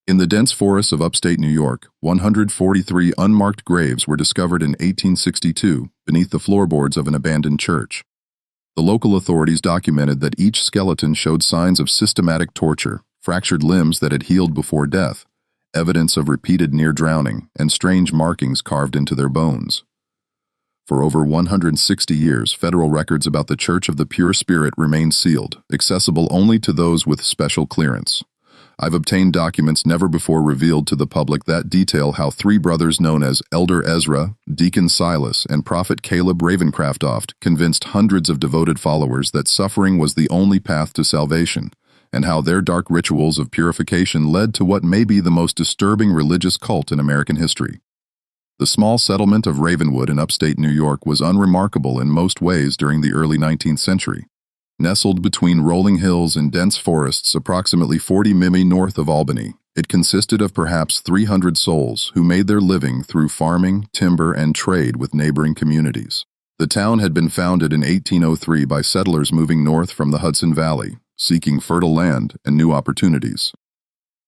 In the dense forests of upstate New York, 143 unmarked graves were discovered in 1862 beneath the floorboards of an abandoned church. The local authorities documented that each skeleton showed signs of systematic torture, fractured limbs that had healed before death, evidence of repeated near-drowning, and strange markings carved into their bones. For over 160 years, federal records about the Church of the Pure Spirit remain sealed, accessible only to those with special clearance. I've obtained documents never before revealed to the public that detail how three brothers known as Elder Ezra, Deacon Silas, and Prophet Caleb Ravencroft convinced hundreds of devoted followers that suffering was the only path to salvation, and how their dark rituals of purification led to what may be the most disturbing religious cult in American history. The small settlement of Ravenwood in upstate New York was unremarkable in most ways during the early 19th century. Nestled between rolling hills and dense forests approximately 40 mi north of Albany, it consisted of perhaps 300 souls who made their living through farming, timber, and trade with neighboring communities. The town had been founded in 1803 by settlers moving north from the Hudson Valley, seeking fertile land and new opportunities.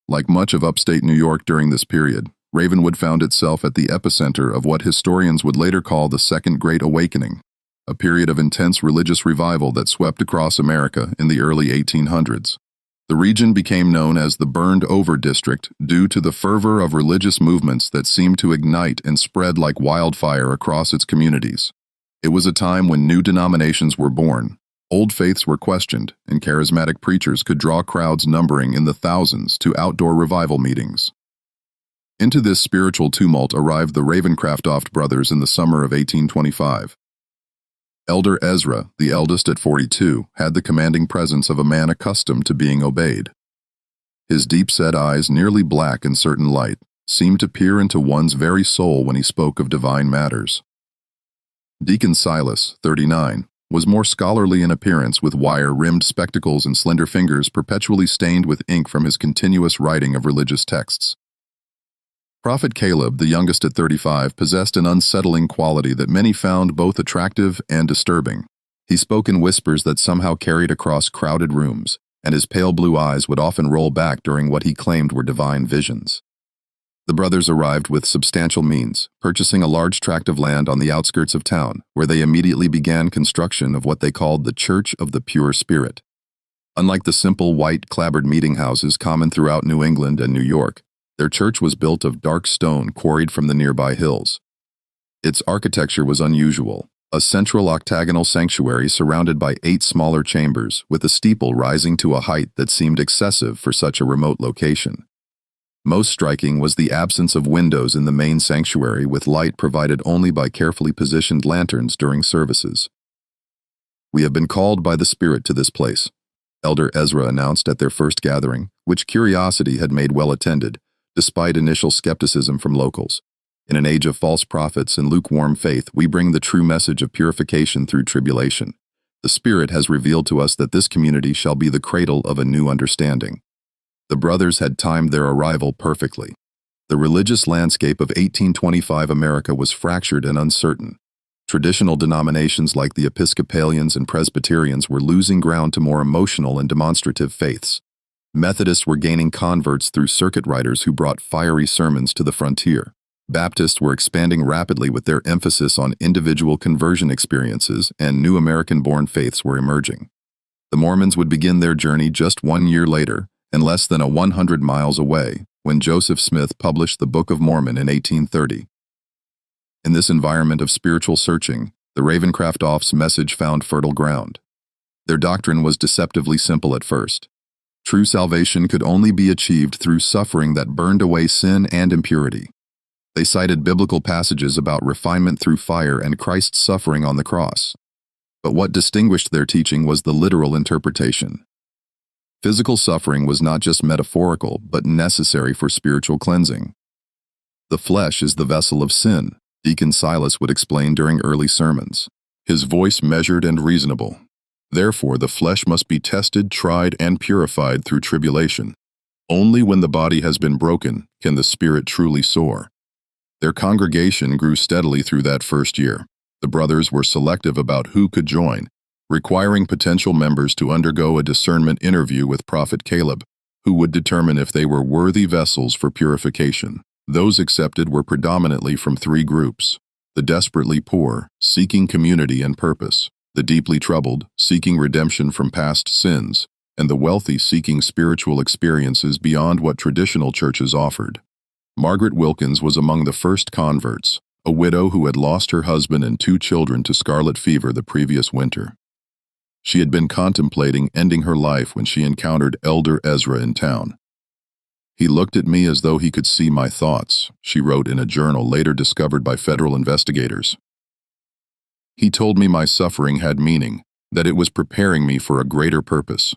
Like much of upstate New York during this period, Ravenwood found itself at the epicenter of what historians would later call the Second Great Awakening, a period of intense religious revival that swept across America in the early 1800s. The region became known as the Burned Over District due to the fervor of religious movements that seemed to ignite and spread like wildfire across its communities. It was a time when new denominations were born, old faiths were questioned, and charismatic preachers could draw crowds numbering in the thousands to outdoor revival meetings. Into this spiritual tumult arrived the Ravencroft brothers in the summer of 1825. Elder Ezra, the eldest at 42, had the commanding presence of a man accustomed to being obeyed. His deep-set eyes, nearly black in certain light, seemed to peer into one's very soul when he spoke of divine matters. Deacon Silas, 39, was more scholarly in appearance with wire-rimmed spectacles and slender fingers perpetually stained with ink from his continuous writing of religious texts. Prophet Caleb, the youngest at 35, possessed an unsettling quality that many found both attractive and disturbing. He spoke in whispers that somehow carried across crowded rooms, and his pale blue eyes would often roll back during what he claimed were divine visions. The brothers arrived with substantial means, purchasing a large tract of land on the outskirts of town, where they immediately began construction of what they called the Church of the Pure Spirit. Unlike the simple white clapboard meeting houses common throughout New England and New York, their church was built of dark stone quarried from the nearby hills. Its architecture was unusual, a central octagonal sanctuary surrounded by 8 smaller chambers, with a steeple rising to a height that seemed excessive for such a remote location. Most striking was the absence of windows in the main sanctuary, with light provided only by carefully positioned lanterns during services. "We have been called by the Spirit to this place," Elder Ezra announced at their first gathering, which curiosity had made well attended, despite initial skepticism from locals. "In an age of false prophets and lukewarm faith, we bring the true message of purification through tribulation. The Spirit has revealed to us that this community shall be the cradle of a new understanding." The brothers had timed their arrival perfectly. The religious landscape of 1825 America was fractured and uncertain. Traditional denominations like the Episcopalians and Presbyterians were losing ground to more emotional and demonstrative faiths. Methodists were gaining converts through circuit riders who brought fiery sermons to the frontier. Baptists were expanding rapidly with their emphasis on individual conversion experiences, and new American-born faiths were emerging. The Mormons would begin their journey just 1 year later, and less than 100 miles away, when Joseph Smith published the Book of Mormon in 1830. In this environment of spiritual searching, the Ravencroft's message found fertile ground. Their doctrine was deceptively simple at first. True salvation could only be achieved through suffering that burned away sin and impurity. They cited biblical passages about refinement through fire and Christ's suffering on the cross. But what distinguished their teaching was the literal interpretation. Physical suffering was not just metaphorical, but necessary for spiritual cleansing. "The flesh is the vessel of sin," Deacon Silas would explain during early sermons, his voice measured and reasonable. "Therefore, the flesh must be tested, tried, and purified through tribulation. Only when the body has been broken can the spirit truly soar." Their congregation grew steadily through that first year. The brothers were selective about who could join, requiring potential members to undergo a discernment interview with Prophet Caleb, who would determine if they were worthy vessels for purification. Those accepted were predominantly from three groups: the desperately poor, seeking community and purpose; the deeply troubled, seeking redemption from past sins; and the wealthy, seeking spiritual experiences beyond what traditional churches offered. Margaret Wilkins was among the first converts, a widow who had lost her husband and two children to scarlet fever the previous winter. She had been contemplating ending her life when she encountered Elder Ezra in town. "He looked at me as though he could see my thoughts," she wrote in a journal later discovered by federal investigators. "He told me my suffering had meaning, that it was preparing me for a greater purpose.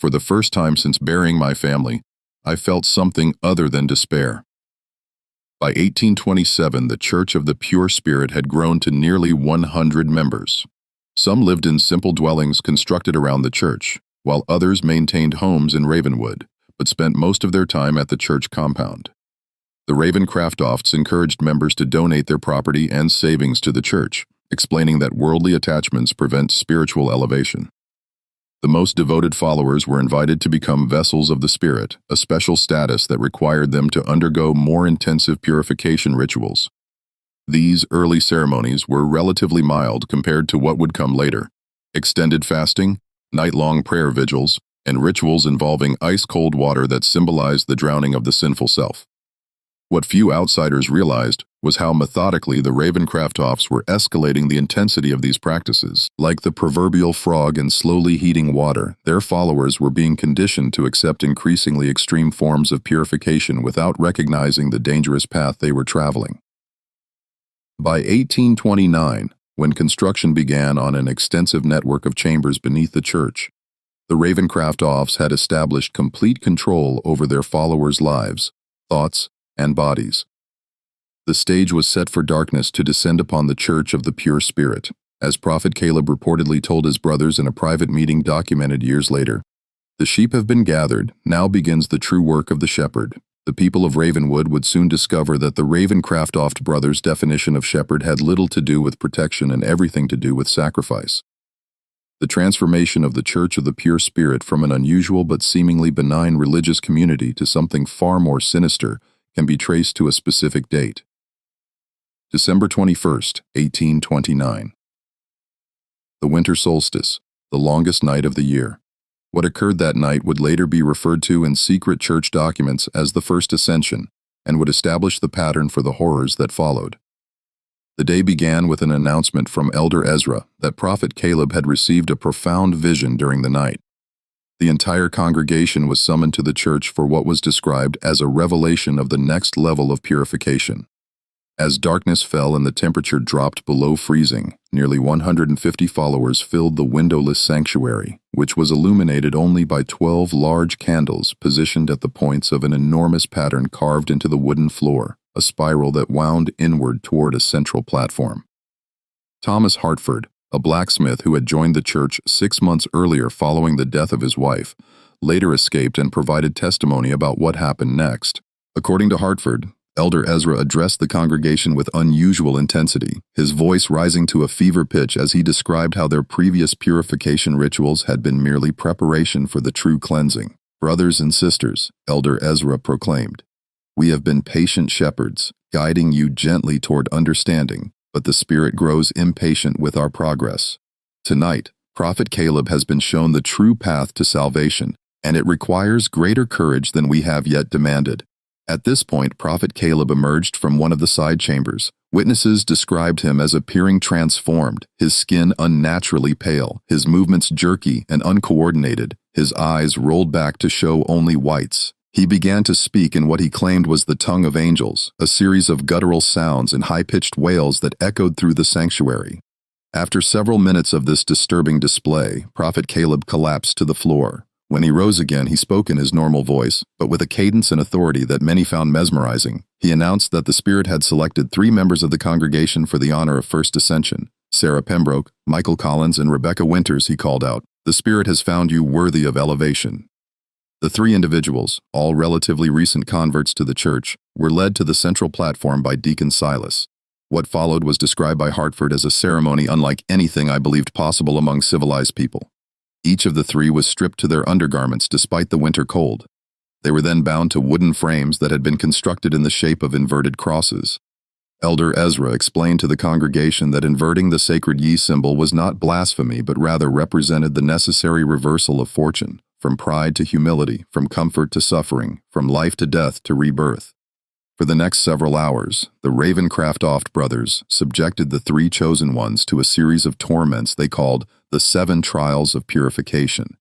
For the first time since burying my family, I felt something other than despair." By 1827, the Church of the Pure Spirit had grown to nearly 100 members. Some lived in simple dwellings constructed around the church, while others maintained homes in Ravenwood, but spent most of their time at the church compound. The Ravencroft encouraged members to donate their property and savings to the church, explaining that worldly attachments prevent spiritual elevation. The most devoted followers were invited to become vessels of the Spirit, a special status that required them to undergo more intensive purification rituals. These early ceremonies were relatively mild compared to what would come later: extended fasting, night-long prayer vigils, and rituals involving ice-cold water that symbolized the drowning of the sinful self. What few outsiders realized was how methodically the Ravencrofts were escalating the intensity of these practices. Like the proverbial frog in slowly heating water, their followers were being conditioned to accept increasingly extreme forms of purification without recognizing the dangerous path they were traveling. By 1829, when construction began on an extensive network of chambers beneath the church, the Ravencrofts had established complete control over their followers' lives, thoughts, and bodies. The stage was set for darkness to descend upon the Church of the Pure Spirit, as Prophet Caleb reportedly told his brothers in a private meeting documented years later. "The sheep have been gathered, now begins the true work of the shepherd." The people of Ravenwood would soon discover that the Ravencroft brothers' definition of shepherd had little to do with protection and everything to do with sacrifice. The transformation of the Church of the Pure Spirit from an unusual but seemingly benign religious community to something far more sinister can be traced to a specific date: December 21st, 1829. The winter solstice, the longest night of the year. What occurred that night would later be referred to in secret church documents as the First Ascension, and would establish the pattern for the horrors that followed. The day began with an announcement from Elder Ezra that Prophet Caleb had received a profound vision during the night. The entire congregation was summoned to the church for what was described as a revelation of the next level of purification. As darkness fell and the temperature dropped below freezing, nearly 150 followers filled the windowless sanctuary, which was illuminated only by 12 large candles positioned at the points of an enormous pattern carved into the wooden floor, a spiral that wound inward toward a central platform. Thomas Hartford, a blacksmith who had joined the church 6 months earlier following the death of his wife, later escaped and provided testimony about what happened next. According to Hartford, Elder Ezra addressed the congregation with unusual intensity, his voice rising to a fever pitch as he described how their previous purification rituals had been merely preparation for the true cleansing. "Brothers and sisters," Elder Ezra proclaimed, "we have been patient shepherds, guiding you gently toward understanding, but the Spirit grows impatient with our progress. Tonight, Prophet Caleb has been shown the true path to salvation, and it requires greater courage than we have yet demanded." At this point, Prophet Caleb emerged from one of the side chambers. Witnesses described him as appearing transformed, his skin unnaturally pale, his movements jerky and uncoordinated, his eyes rolled back to show only whites. He began to speak in what he claimed was the tongue of angels, a series of guttural sounds and high-pitched wails that echoed through the sanctuary. After several minutes of this disturbing display, Prophet Caleb collapsed to the floor. When he rose again, he spoke in his normal voice, but with a cadence and authority that many found mesmerizing. He announced that the Spirit had selected 3 members of the congregation for the honor of First Ascension: Sarah Pembroke, Michael Collins, and Rebecca Winters. He called out, "The Spirit has found you worthy of elevation." The 3 individuals, all relatively recent converts to the church, were led to the central platform by Deacon Silas. What followed was described by Hartford as a ceremony unlike anything I believed possible among civilized people. Each of the 3 was stripped to their undergarments despite the winter cold. They were then bound to wooden frames that had been constructed in the shape of inverted crosses. Elder Ezra explained to the congregation that inverting the sacred ye symbol was not blasphemy but rather represented the necessary reversal of fortune, from pride to humility, from comfort to suffering, from life to death to rebirth. For the next several hours, the Ravencroft brothers subjected the three chosen ones to a series of torments they called the 7 trials of purification.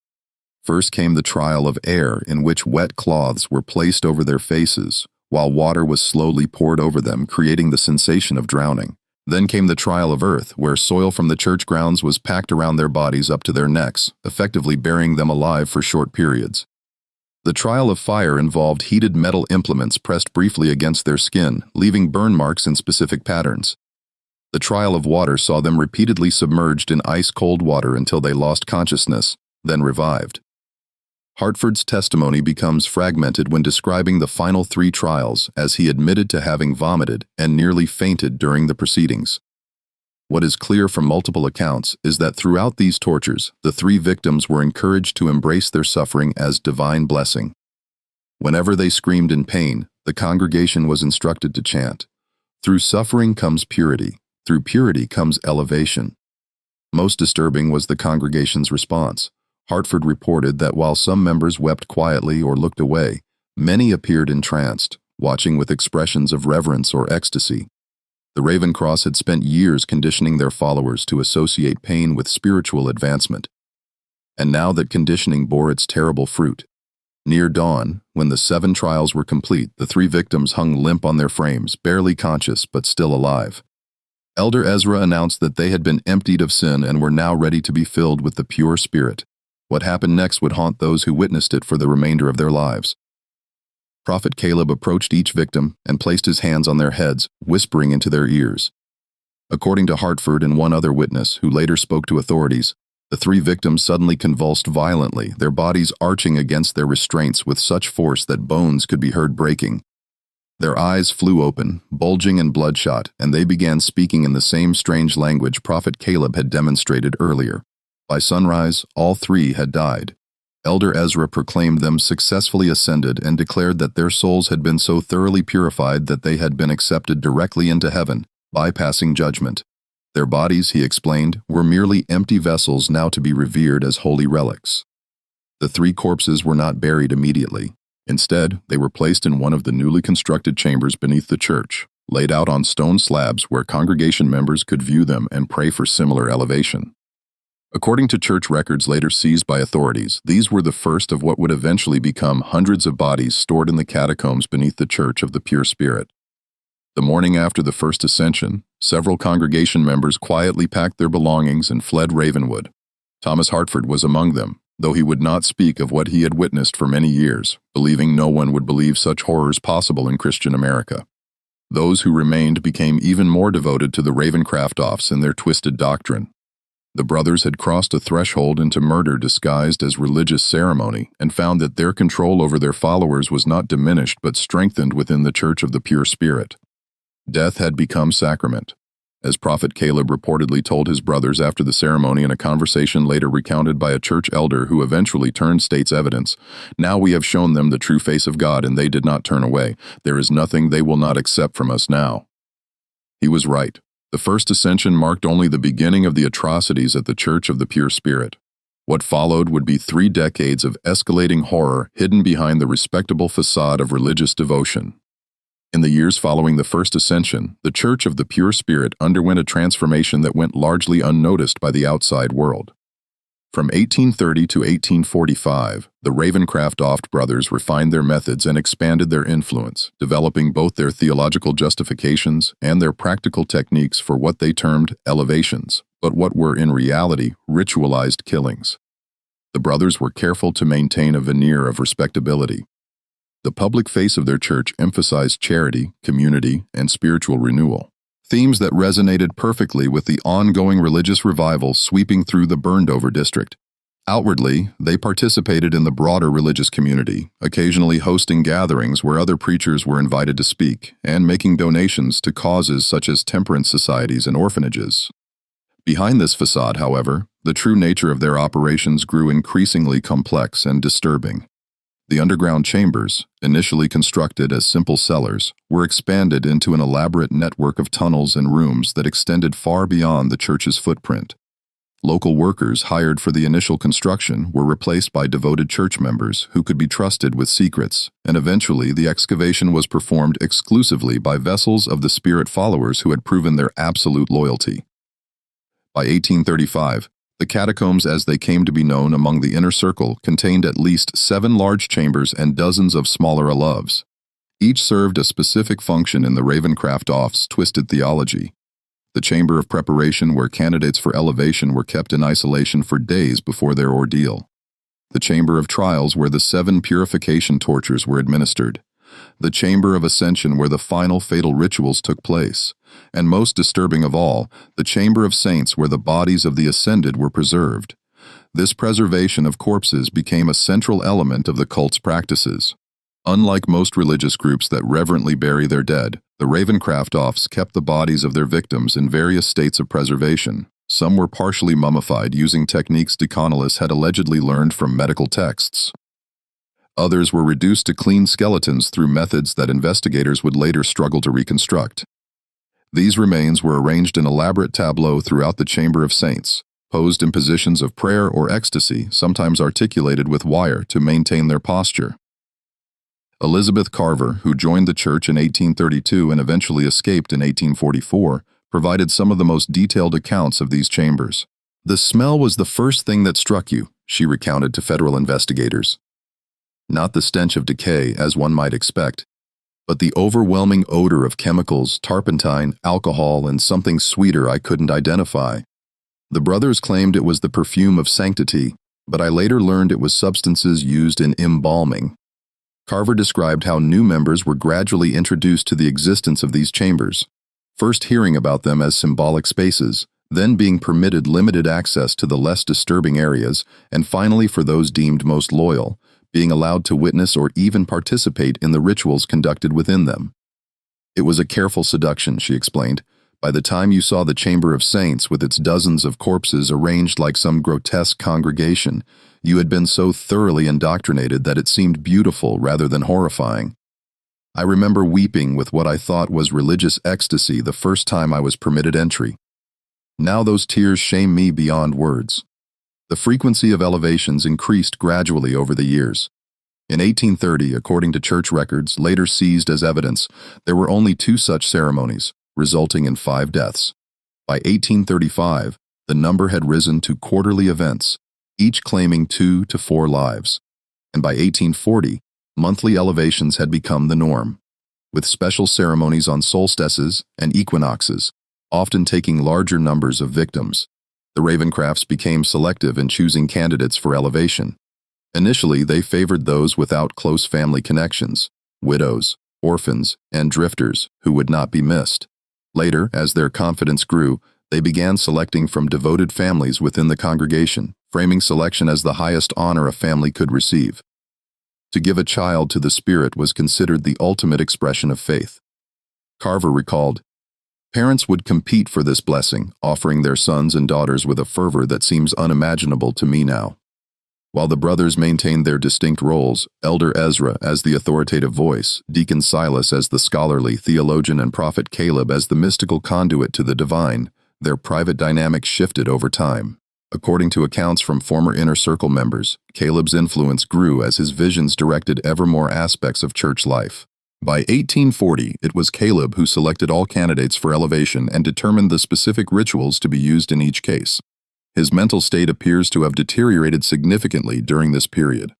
First came the trial of air, in which wet cloths were placed over their faces, while water was slowly poured over them, creating the sensation of drowning. Then came the trial of earth, where soil from the church grounds was packed around their bodies up to their necks, effectively burying them alive for short periods. The trial of fire involved heated metal implements pressed briefly against their skin, leaving burn marks in specific patterns. The trial of water saw them repeatedly submerged in ice-cold water until they lost consciousness, then revived. Hartford's testimony becomes fragmented when describing the final 3 trials, as he admitted to having vomited and nearly fainted during the proceedings. What is clear from multiple accounts is that throughout these tortures, the 3 victims were encouraged to embrace their suffering as divine blessing. Whenever they screamed in pain, the congregation was instructed to chant, "Through suffering comes purity, through purity comes elevation." Most disturbing was the congregation's response. Hartford reported that while some members wept quietly or looked away, many appeared entranced, watching with expressions of reverence or ecstasy. The Ravencrofts had spent years conditioning their followers to associate pain with spiritual advancement. And now that conditioning bore its terrible fruit. Near dawn, when the 7 trials were complete, the 3 victims hung limp on their frames, barely conscious but still alive. Elder Ezra announced that they had been emptied of sin and were now ready to be filled with the pure Spirit. What happened next would haunt those who witnessed it for the remainder of their lives. Prophet Caleb approached each victim and placed his hands on their heads, whispering into their ears. According to Hartford and one other witness, who later spoke to authorities, the 3 victims suddenly convulsed violently, their bodies arching against their restraints with such force that bones could be heard breaking. Their eyes flew open, bulging and bloodshot, and they began speaking in the same strange language Prophet Caleb had demonstrated earlier. By sunrise, all 3 had died. Elder Ezra proclaimed them successfully ascended and declared that their souls had been so thoroughly purified that they had been accepted directly into heaven, bypassing judgment. Their bodies, he explained, were merely empty vessels now to be revered as holy relics. The 3 corpses were not buried immediately. Instead, they were placed in one of the newly constructed chambers beneath the church, laid out on stone slabs where congregation members could view them and pray for similar elevation. According to church records later seized by authorities, these were the first of what would eventually become hundreds of bodies stored in the catacombs beneath the Church of the Pure Spirit. The morning after the first ascension, several congregation members quietly packed their belongings and fled Ravenwood. Thomas Hartford was among them, though he would not speak of what he had witnessed for many years, believing no one would believe such horrors possible in Christian America. Those who remained became even more devoted to the Ravencrofts and their twisted doctrine. The brothers had crossed a threshold into murder disguised as religious ceremony and found that their control over their followers was not diminished but strengthened within the Church of the Pure Spirit. Death had become sacrament, as Prophet Caleb reportedly told his brothers after the ceremony in a conversation later recounted by a church elder who eventually turned state's evidence. "Now we have shown them the true face of God and they did not turn away. There is nothing they will not accept from us now." He was right. The first ascension marked only the beginning of the atrocities at the Church of the Pure Spirit. What followed would be 3 decades of escalating horror hidden behind the respectable facade of religious devotion. In the years following the first ascension, the Church of the Pure Spirit underwent a transformation that went largely unnoticed by the outside world. From 1830 to 1845, the Ravencroft brothers refined their methods and expanded their influence, developing both their theological justifications and their practical techniques for what they termed elevations, but what were in reality ritualized killings. The brothers were careful to maintain a veneer of respectability. The public face of their church emphasized charity, community, and spiritual renewal, themes that resonated perfectly with the ongoing religious revival sweeping through the burned-over district. Outwardly, they participated in the broader religious community, occasionally hosting gatherings where other preachers were invited to speak, and making donations to causes such as temperance societies and orphanages. Behind this facade, however, the true nature of their operations grew increasingly complex and disturbing. The underground chambers, initially constructed as simple cellars, were expanded into an elaborate network of tunnels and rooms that extended far beyond the church's footprint. Local workers hired for the initial construction were replaced by devoted church members who could be trusted with secrets, and eventually the excavation was performed exclusively by vessels of the Spirit followers who had proven their absolute loyalty. By 1835, the catacombs as they came to be known among the inner circle contained at least 7 large chambers and dozens of smaller aloves. Each served a specific function in the Ravencroft Off's twisted theology. The chamber of preparation where candidates for elevation were kept in isolation for days before their ordeal. The chamber of trials where the 7 purification tortures were administered. The chamber of ascension where the final fatal rituals took place. And most disturbing of all, the chamber of saints where the bodies of the ascended were preserved. This preservation of corpses became a central element of the cult's practices. Unlike most religious groups that reverently bury their dead, the Ravencroft Offs kept the bodies of their victims in various states of preservation. Some were partially mummified using techniques Deconolus had allegedly learned from medical texts. Others were reduced to clean skeletons through methods that investigators would later struggle to reconstruct. These remains were arranged in elaborate tableaux throughout the Chamber of Saints, posed in positions of prayer or ecstasy, sometimes articulated with wire to maintain their posture. Elizabeth Carver, who joined the church in 1832 and eventually escaped in 1844, provided some of the most detailed accounts of these chambers. "The smell was the first thing that struck you," she recounted to federal investigators. Not the stench of decay, as one might expect, but the overwhelming odor of chemicals, turpentine, alcohol, and something sweeter I couldn't identify. The brothers claimed it was the perfume of sanctity, but I later learned it was substances used in embalming. Carver described how new members were gradually introduced to the existence of these chambers, first hearing about them as symbolic spaces, then being permitted limited access to the less disturbing areas, and finally, for those deemed most loyal, being allowed to witness or even participate in the rituals conducted within them. "It was a careful seduction," she explained. "By the time you saw the Chamber of Saints with its dozens of corpses arranged like some grotesque congregation, you had been so thoroughly indoctrinated that it seemed beautiful rather than horrifying. I remember weeping with what I thought was religious ecstasy the first time I was permitted entry. Now those tears shame me beyond words." The frequency of elevations increased gradually over the years. In 1830, according to church records later seized as evidence, there were only 2 such ceremonies, resulting in 5 deaths. By 1835, the number had risen to quarterly events, each claiming 2 to 4 lives. And by 1840, monthly elevations had become the norm, with special ceremonies on solstices and equinoxes, often taking larger numbers of victims. The Ravencrofts became selective in choosing candidates for elevation. Initially, they favored those without close family connections, widows, orphans, and drifters who would not be missed. Later, as their confidence grew, they began selecting from devoted families within the congregation, framing selection as the highest honor a family could receive. To give a child to the Spirit was considered the ultimate expression of faith. Carver recalled, "Parents would compete for this blessing, offering their sons and daughters with a fervor that seems unimaginable to me now." While the brothers maintained their distinct roles, Elder Ezra as the authoritative voice, Deacon Silas as the scholarly theologian, and Prophet Caleb as the mystical conduit to the divine, their private dynamics shifted over time. According to accounts from former Inner Circle members, Caleb's influence grew as his visions directed ever more aspects of church life. By 1840, it was Caleb who selected all candidates for elevation and determined the specific rituals to be used in each case. His mental state appears to have deteriorated significantly during this period.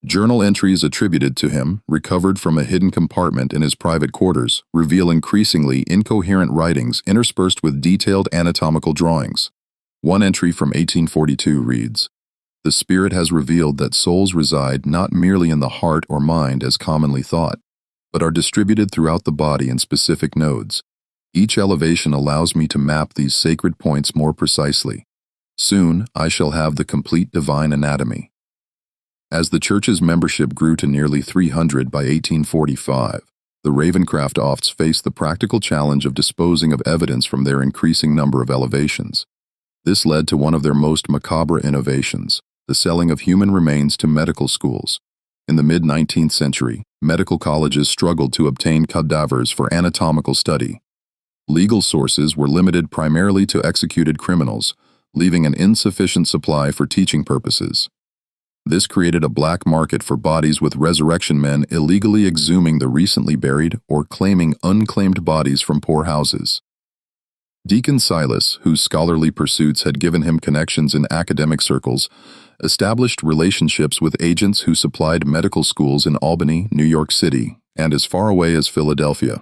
Journal entries attributed to him, recovered from a hidden compartment in his private quarters, reveal increasingly incoherent writings interspersed with detailed anatomical drawings. One entry from 1842 reads, "The Spirit has revealed that souls reside not merely in the heart or mind as commonly thought, but are distributed throughout the body in specific nodes. Each elevation allows me to map these sacred points more precisely. Soon, I shall have the complete divine anatomy." As the church's membership grew to nearly 300 by 1845, the Ravencroft Offs faced the practical challenge of disposing of evidence from their increasing number of elevations. This led to one of their most macabre innovations, the selling of human remains to medical schools. In the mid-19th century, medical colleges struggled to obtain cadavers for anatomical study. Legal sources were limited primarily to executed criminals, leaving an insufficient supply for teaching purposes. This created a black market for bodies, with resurrection men illegally exhuming the recently buried or claiming unclaimed bodies from poor houses. Deacon Silas, whose scholarly pursuits had given him connections in academic circles, established relationships with agents who supplied medical schools in Albany, New York City, and as far away as Philadelphia.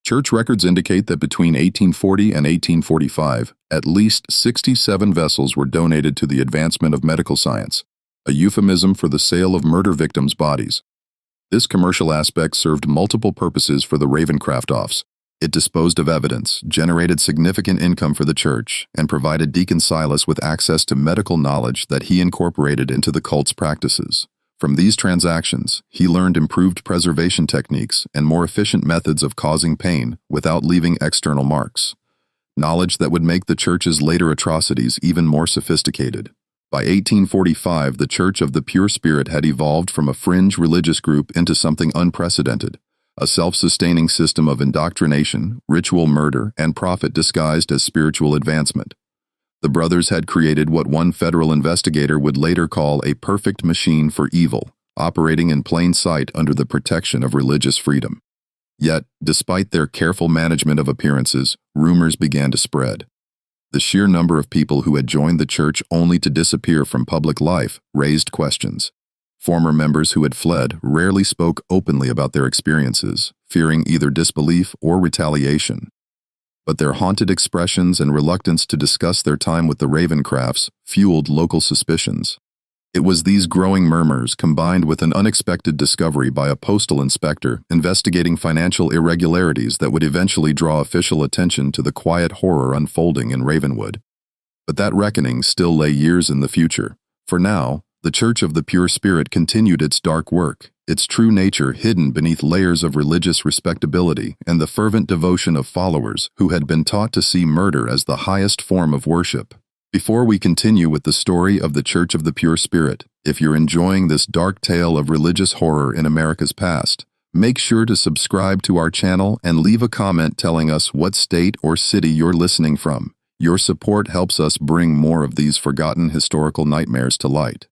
Church records indicate that between 1840 and 1845, at least 67 vessels were donated to the advancement of medical science, a euphemism for the sale of murder victims' bodies. This commercial aspect served multiple purposes for the Ravencroft. It disposed of evidence, generated significant income for the church, and provided Deacon Silas with access to medical knowledge that he incorporated into the cult's practices. From these transactions, he learned improved preservation techniques and more efficient methods of causing pain without leaving external marks. Knowledge that would make the church's later atrocities even more sophisticated. By 1845, the Church of the Pure Spirit had evolved from a fringe religious group into something unprecedented, a self-sustaining system of indoctrination, ritual murder, and profit disguised as spiritual advancement. The brothers had created what one federal investigator would later call a perfect machine for evil, operating in plain sight under the protection of religious freedom. Yet, despite their careful management of appearances, rumors began to spread. The sheer number of people who had joined the church only to disappear from public life raised questions. Former members who had fled rarely spoke openly about their experiences, fearing either disbelief or retaliation. But their haunted expressions and reluctance to discuss their time with the Ravencrofts fueled local suspicions. It was these growing murmurs, combined with an unexpected discovery by a postal inspector investigating financial irregularities, that would eventually draw official attention to the quiet horror unfolding in Ravenwood. But that reckoning still lay years in the future. For now, the Church of the Pure Spirit continued its dark work, its true nature hidden beneath layers of religious respectability and the fervent devotion of followers who had been taught to see murder as the highest form of worship. Before we continue with the story of the Church of the Pure Spirit, if you're enjoying this dark tale of religious horror in America's past, make sure to subscribe to our channel and leave a comment telling us what state or city you're listening from. Your support helps us bring more of these forgotten historical nightmares to light.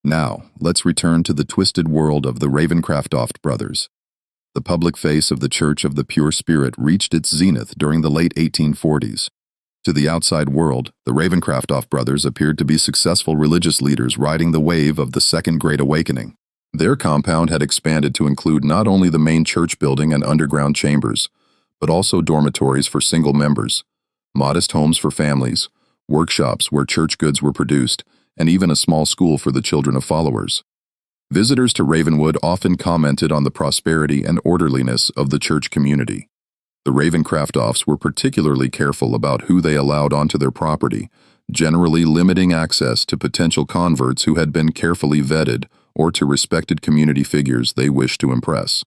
Now, let's return to the twisted world of the Ravencroft brothers. The public face of the Church of the Pure Spirit reached its zenith during the late 1840s. To the outside world, the Ravencroft brothers appeared to be successful religious leaders riding the wave of the Second Great Awakening. Their compound had expanded to include not only the main church building and underground chambers, but also dormitories for single members, modest homes for families, workshops where church goods were produced, and even a small school for the children of followers. Visitors to Ravenwood often commented on the prosperity and orderliness of the church community. The Ravencrofts were particularly careful about who they allowed onto their property, generally limiting access to potential converts who had been carefully vetted or to respected community figures they wished to impress.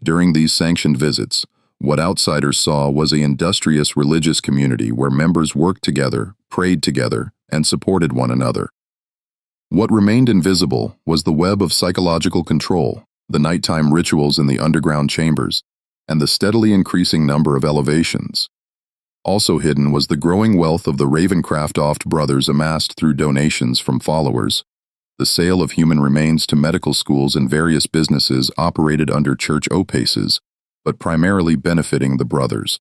During these sanctioned visits, what outsiders saw was an industrious religious community where members worked together, prayed together, and supported one another. What remained invisible was the web of psychological control, the nighttime rituals in the underground chambers, and the steadily increasing number of elevations. Also hidden was the growing wealth of the Ravencroft brothers amassed through donations from followers, the sale of human remains to medical schools, and various businesses operated under church opaces, but primarily benefiting the brothers.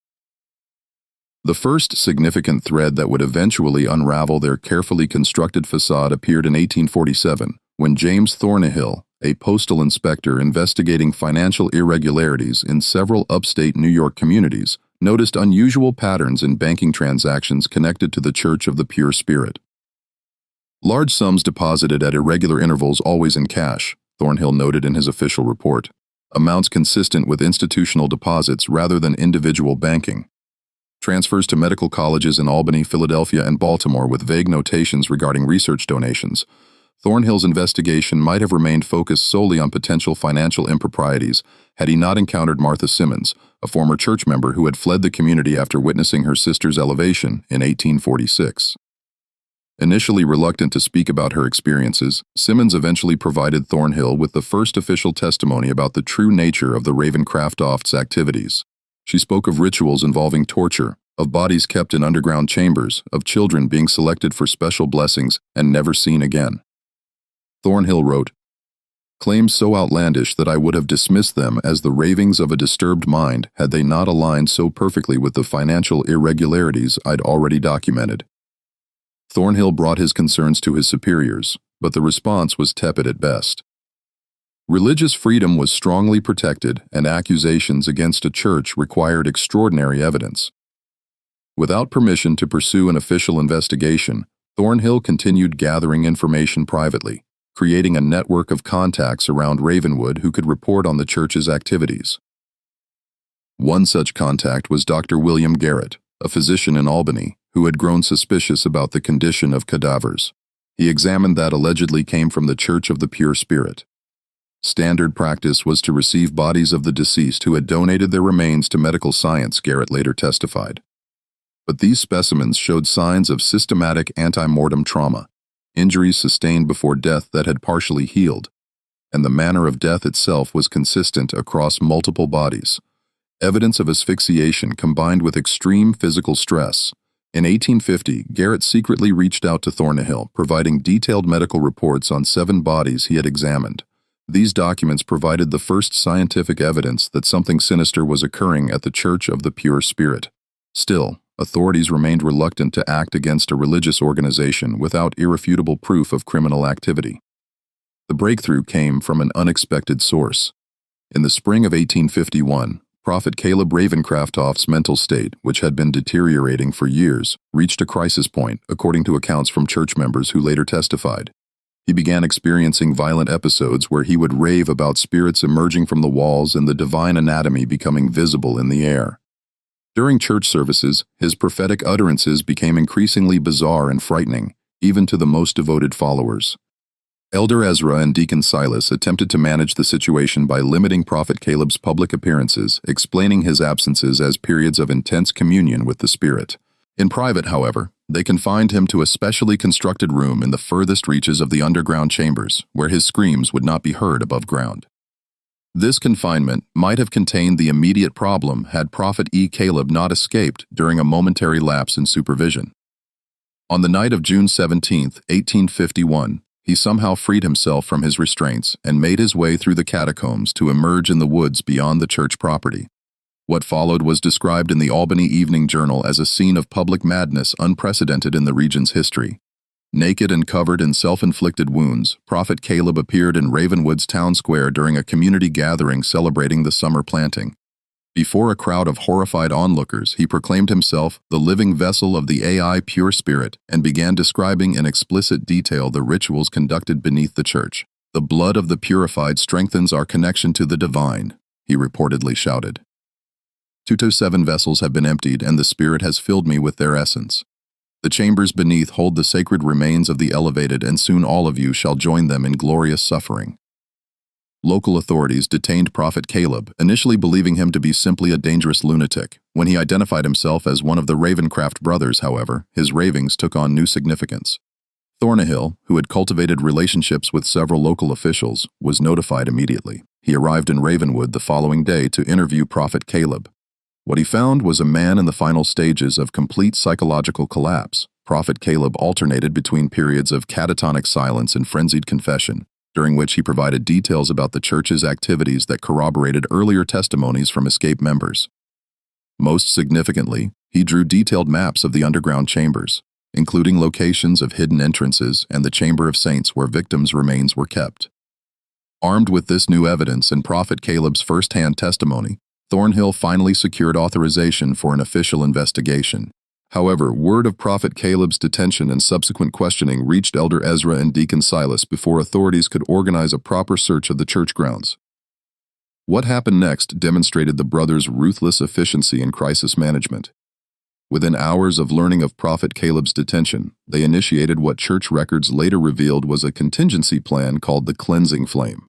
The first significant thread that would eventually unravel their carefully constructed facade appeared in 1847, when James Thornhill, a postal inspector investigating financial irregularities in several upstate New York communities, noticed unusual patterns in banking transactions connected to the Church of the Pure Spirit. Large sums deposited at irregular intervals, always in cash, Thornhill noted in his official report, amounts consistent with institutional deposits rather than individual banking. Transfers to medical colleges in Albany, Philadelphia, and Baltimore with vague notations regarding research donations. Thornhill's investigation might have remained focused solely on potential financial improprieties had he not encountered Martha Simmons, a former church member who had fled the community after witnessing her sister's elevation in 1846. Initially reluctant to speak about her experiences, Simmons eventually provided Thornhill with the first official testimony about the true nature of the Ravencroft's activities. She spoke of rituals involving torture, of bodies kept in underground chambers, of children being selected for special blessings and never seen again. Thornhill wrote, "Claims so outlandish that I would have dismissed them as the ravings of a disturbed mind had they not aligned so perfectly with the financial irregularities I'd already documented." Thornhill brought his concerns to his superiors, but the response was tepid at best. Religious freedom was strongly protected, and accusations against a church required extraordinary evidence. Without permission to pursue an official investigation, Thornhill continued gathering information privately, creating a network of contacts around Ravenwood who could report on the church's activities. One such contact was Dr. William Garrett, a physician in Albany, who had grown suspicious about the condition of cadavers. He examined that allegedly came from the Church of the Pure Spirit. Standard practice was to receive bodies of the deceased who had donated their remains to medical science, Garrett later testified. But these specimens showed signs of systematic antemortem trauma, injuries sustained before death that had partially healed, and the manner of death itself was consistent across multiple bodies. Evidence of asphyxiation combined with extreme physical stress. In 1850, Garrett secretly reached out to Thornhill, providing detailed medical reports on 7 bodies he had examined. These documents provided the first scientific evidence that something sinister was occurring at the Church of the Pure Spirit. Still, authorities remained reluctant to act against a religious organization without irrefutable proof of criminal activity. The breakthrough came from an unexpected source. In the spring of 1851, Prophet Caleb Ravencroft's mental state, which had been deteriorating for years, reached a crisis point, according to accounts from church members who later testified. He began experiencing violent episodes where he would rave about spirits emerging from the walls and the divine anatomy becoming visible in the air. During church services, his prophetic utterances became increasingly bizarre and frightening, even to the most devoted followers. Elder Ezra and Deacon Silas attempted to manage the situation by limiting Prophet Caleb's public appearances, explaining his absences as periods of intense communion with the Spirit. In private, however, they confined him to a specially constructed room in the furthest reaches of the underground chambers, where his screams would not be heard above ground. This confinement might have contained the immediate problem had Prophet Caleb not escaped during a momentary lapse in supervision. On the night of June 17, 1851, he somehow freed himself from his restraints and made his way through the catacombs to emerge in the woods beyond the church property. What followed was described in the Albany Evening Journal as a scene of public madness unprecedented in the region's history. Naked and covered in self-inflicted wounds, Prophet Caleb appeared in Ravenwood's town square during a community gathering celebrating the summer planting. Before a crowd of horrified onlookers, he proclaimed himself the living vessel of the Pure Spirit and began describing in explicit detail the rituals conducted beneath the church. "The blood of the purified strengthens our connection to the divine," he reportedly shouted. 227 vessels have been emptied and the Spirit has filled me with their essence. The chambers beneath hold the sacred remains of the elevated, and soon all of you shall join them in glorious suffering. Local authorities detained Prophet Caleb, initially believing him to be simply a dangerous lunatic. When he identified himself as one of the Ravencroft brothers, however, his ravings took on new significance. Thornhill, who had cultivated relationships with several local officials, was notified immediately. He arrived in Ravenwood the following day to interview Prophet Caleb. What he found was a man in the final stages of complete psychological collapse. Prophet Caleb alternated between periods of catatonic silence and frenzied confession, during which he provided details about the church's activities that corroborated earlier testimonies from escaped members. Most significantly, he drew detailed maps of the underground chambers, including locations of hidden entrances and the Chamber of Saints where victims' remains were kept. Armed with this new evidence and Prophet Caleb's first-hand testimony, Thornhill finally secured authorization for an official investigation. However, word of Prophet Caleb's detention and subsequent questioning reached Elder Ezra and Deacon Silas before authorities could organize a proper search of the church grounds. What happened next demonstrated the brothers' ruthless efficiency in crisis management. Within hours of learning of Prophet Caleb's detention, they initiated what church records later revealed was a contingency plan called the Cleansing Flame.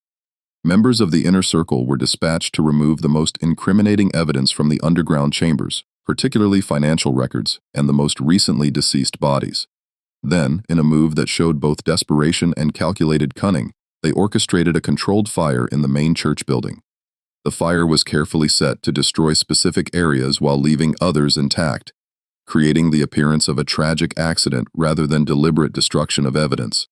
Members of the inner circle were dispatched to remove the most incriminating evidence from the underground chambers, particularly financial records and the most recently deceased bodies. Then, in a move that showed both desperation and calculated cunning, they orchestrated a controlled fire in the main church building. The fire was carefully set to destroy specific areas while leaving others intact, creating the appearance of a tragic accident rather than deliberate destruction of evidence.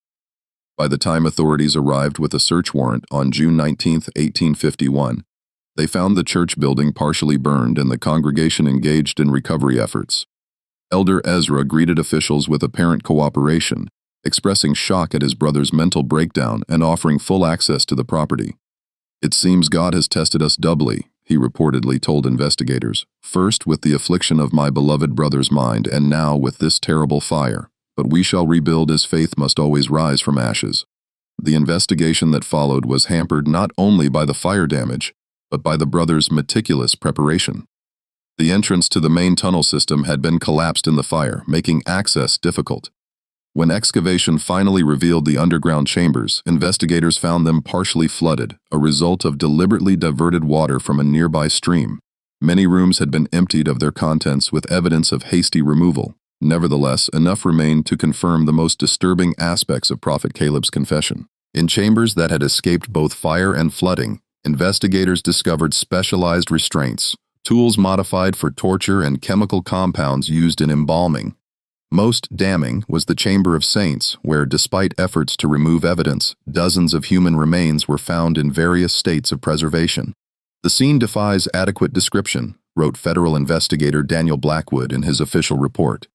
By the time authorities arrived with a search warrant on June 19, 1851, they found the church building partially burned and the congregation engaged in recovery efforts. Elder Ezra greeted officials with apparent cooperation, expressing shock at his brother's mental breakdown and offering full access to the property. "It seems God has tested us doubly," he reportedly told investigators, "first with the affliction of my beloved brother's mind and now with this terrible fire. But we shall rebuild as faith must always rise from ashes." The investigation that followed was hampered not only by the fire damage, but by the brothers' meticulous preparation. The entrance to the main tunnel system had been collapsed in the fire, making access difficult. When excavation finally revealed the underground chambers, investigators found them partially flooded, a result of deliberately diverted water from a nearby stream. Many rooms had been emptied of their contents with evidence of hasty removal. Nevertheless, enough remained to confirm the most disturbing aspects of Prophet Caleb's confession. In chambers that had escaped both fire and flooding, investigators discovered specialized restraints, tools modified for torture, and chemical compounds used in embalming. Most damning was the Chamber of Saints, where, despite efforts to remove evidence, dozens of human remains were found in various states of preservation. "The scene defies adequate description," wrote federal investigator Daniel Blackwood in his official report.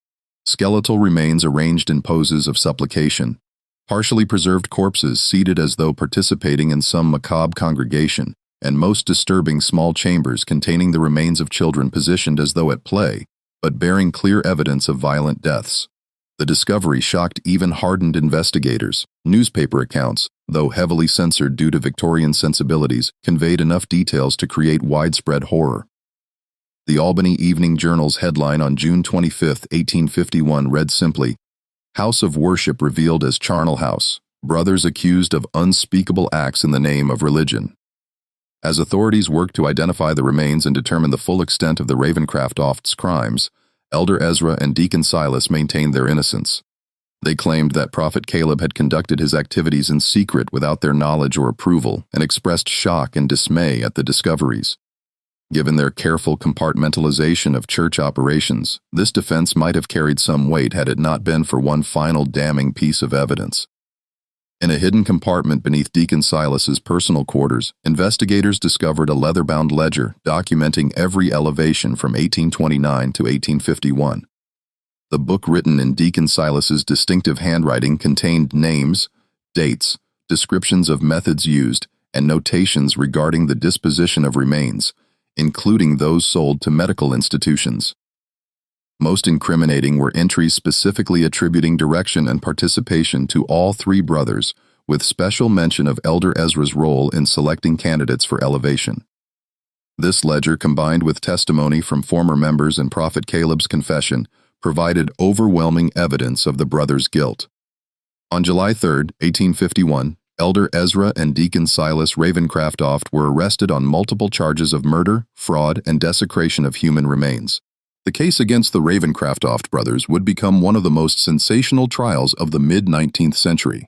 "Skeletal remains arranged in poses of supplication, partially preserved corpses seated as though participating in some macabre congregation, and most disturbing small chambers containing the remains of children positioned as though at play, but bearing clear evidence of violent deaths." The discovery shocked even hardened investigators. Newspaper accounts, though heavily censored due to Victorian sensibilities, conveyed enough details to create widespread horror. The Albany Evening Journal's headline on June 25, 1851 read simply, "House of Worship Revealed as Charnel House, Brothers Accused of Unspeakable Acts in the Name of Religion." As authorities worked to identify the remains and determine the full extent of the Ravencroft's crimes, Elder Ezra and Deacon Silas maintained their innocence. They claimed that Prophet Caleb had conducted his activities in secret without their knowledge or approval and expressed shock and dismay at the discoveries. Given their careful compartmentalization of church operations, this defense might have carried some weight had it not been for one final damning piece of evidence. In a hidden compartment beneath Deacon Silas's personal quarters, investigators discovered a leather-bound ledger documenting every elevation from 1829 to 1851. The book, written in Deacon Silas's distinctive handwriting, contained names, dates, descriptions of methods used, and notations regarding the disposition of remains, including those sold to medical institutions. Most incriminating were entries specifically attributing direction and participation to all three brothers, with special mention of Elder Ezra's role in selecting candidates for elevation. This ledger, combined with testimony from former members and Prophet Caleb's confession, provided overwhelming evidence of the brothers' guilt. On July 3, 1851, Elder Ezra and Deacon Silas Ravencroft were arrested on multiple charges of murder, fraud, and desecration of human remains. The case against the Ravencroft brothers would become one of the most sensational trials of the mid-19th century.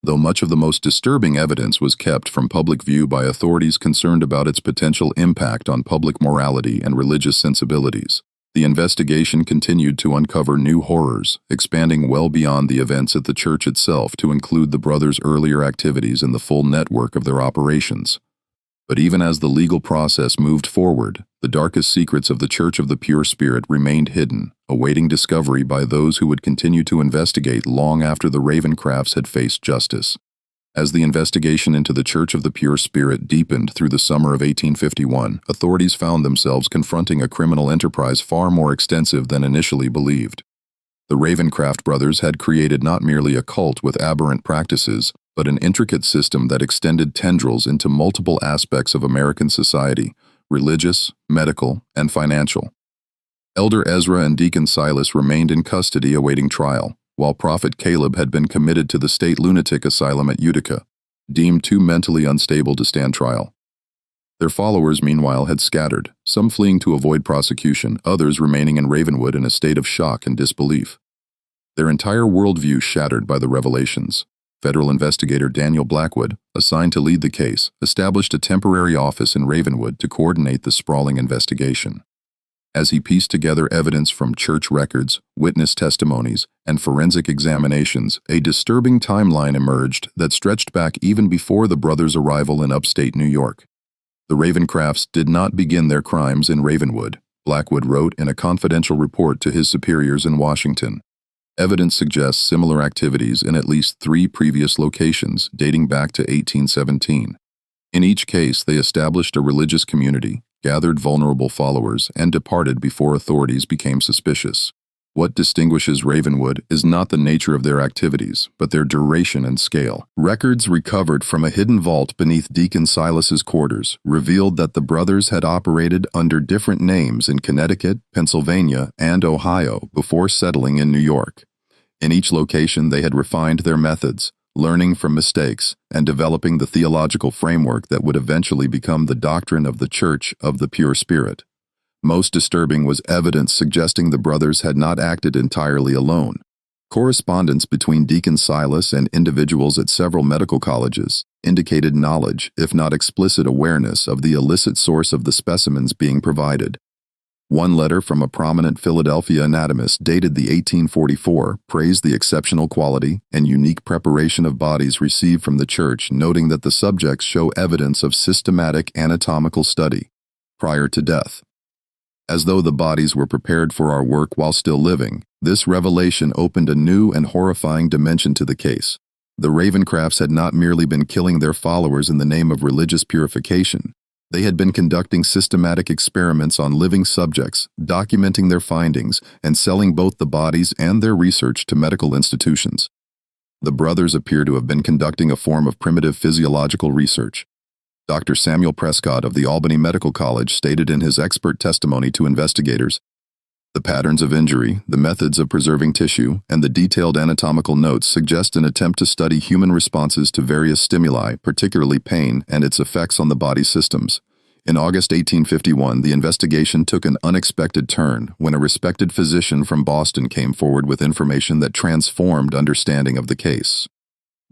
Though much of the most disturbing evidence was kept from public view by authorities concerned about its potential impact on public morality and religious sensibilities, the investigation continued to uncover new horrors, expanding well beyond the events at the church itself to include the brothers' earlier activities and the full network of their operations. But even as the legal process moved forward, the darkest secrets of the Church of the Pure Spirit remained hidden, awaiting discovery by those who would continue to investigate long after the Ravencrofts had faced justice. As the investigation into the Church of the Pure Spirit deepened through the summer of 1851, authorities found themselves confronting a criminal enterprise far more extensive than initially believed. The Ravencroft brothers had created not merely a cult with aberrant practices, but an intricate system that extended tendrils into multiple aspects of American society: religious, medical, and financial. Elder Ezra and Deacon Silas remained in custody awaiting trial, while Prophet Caleb had been committed to the state lunatic asylum at Utica, deemed too mentally unstable to stand trial. Their followers, meanwhile, had scattered, some fleeing to avoid prosecution, others remaining in Ravenwood in a state of shock and disbelief. their entire worldview shattered by the revelations. Federal investigator Daniel Blackwood, assigned to lead the case, established a temporary office in Ravenwood to coordinate the sprawling investigation. As he pieced together evidence from church records, witness testimonies, and forensic examinations, a disturbing timeline emerged that stretched back even before the brothers' arrival in upstate New York. The Ravencrofts did not begin their crimes in Ravenwood, Blackwood wrote in a confidential report to his superiors in Washington. Evidence suggests similar activities in at least 3 previous locations dating back to 1817. In each case, they established a religious community, gathered vulnerable followers, and departed before authorities became suspicious. What distinguishes Ravenwood is not the nature of their activities, but their duration and scale. Records recovered from a hidden vault beneath Deacon Silas's quarters revealed that the brothers had operated under different names in Connecticut, Pennsylvania, and Ohio before settling in New York. In each location, they had refined their methods, learning from mistakes, and developing the theological framework that would eventually become the doctrine of the Church of the Pure Spirit. Most disturbing was evidence suggesting the brothers had not acted entirely alone. Correspondence between Deacon Silas and individuals at several medical colleges indicated knowledge, if not explicit awareness, of the illicit source of the specimens being provided. One letter from a prominent Philadelphia anatomist dated the 1844 praised the exceptional quality and unique preparation of bodies received from the church, noting that the subjects show evidence of systematic anatomical study prior to death. As though the bodies were prepared for our work while still living, this revelation opened a new and horrifying dimension to the case. The Ravencrofts had not merely been killing their followers in the name of religious purification. They had been conducting systematic experiments on living subjects, documenting their findings, and selling both the bodies and their research to medical institutions. The brothers appear to have been conducting a form of primitive physiological research. Dr. Samuel Prescott of the Albany Medical College stated in his expert testimony to investigators, "The patterns of injury, the methods of preserving tissue, and the detailed anatomical notes suggest an attempt to study human responses to various stimuli, particularly pain, and its effects on the body systems." In August 1851, the investigation took an unexpected turn when a respected physician from Boston came forward with information that transformed understanding of the case.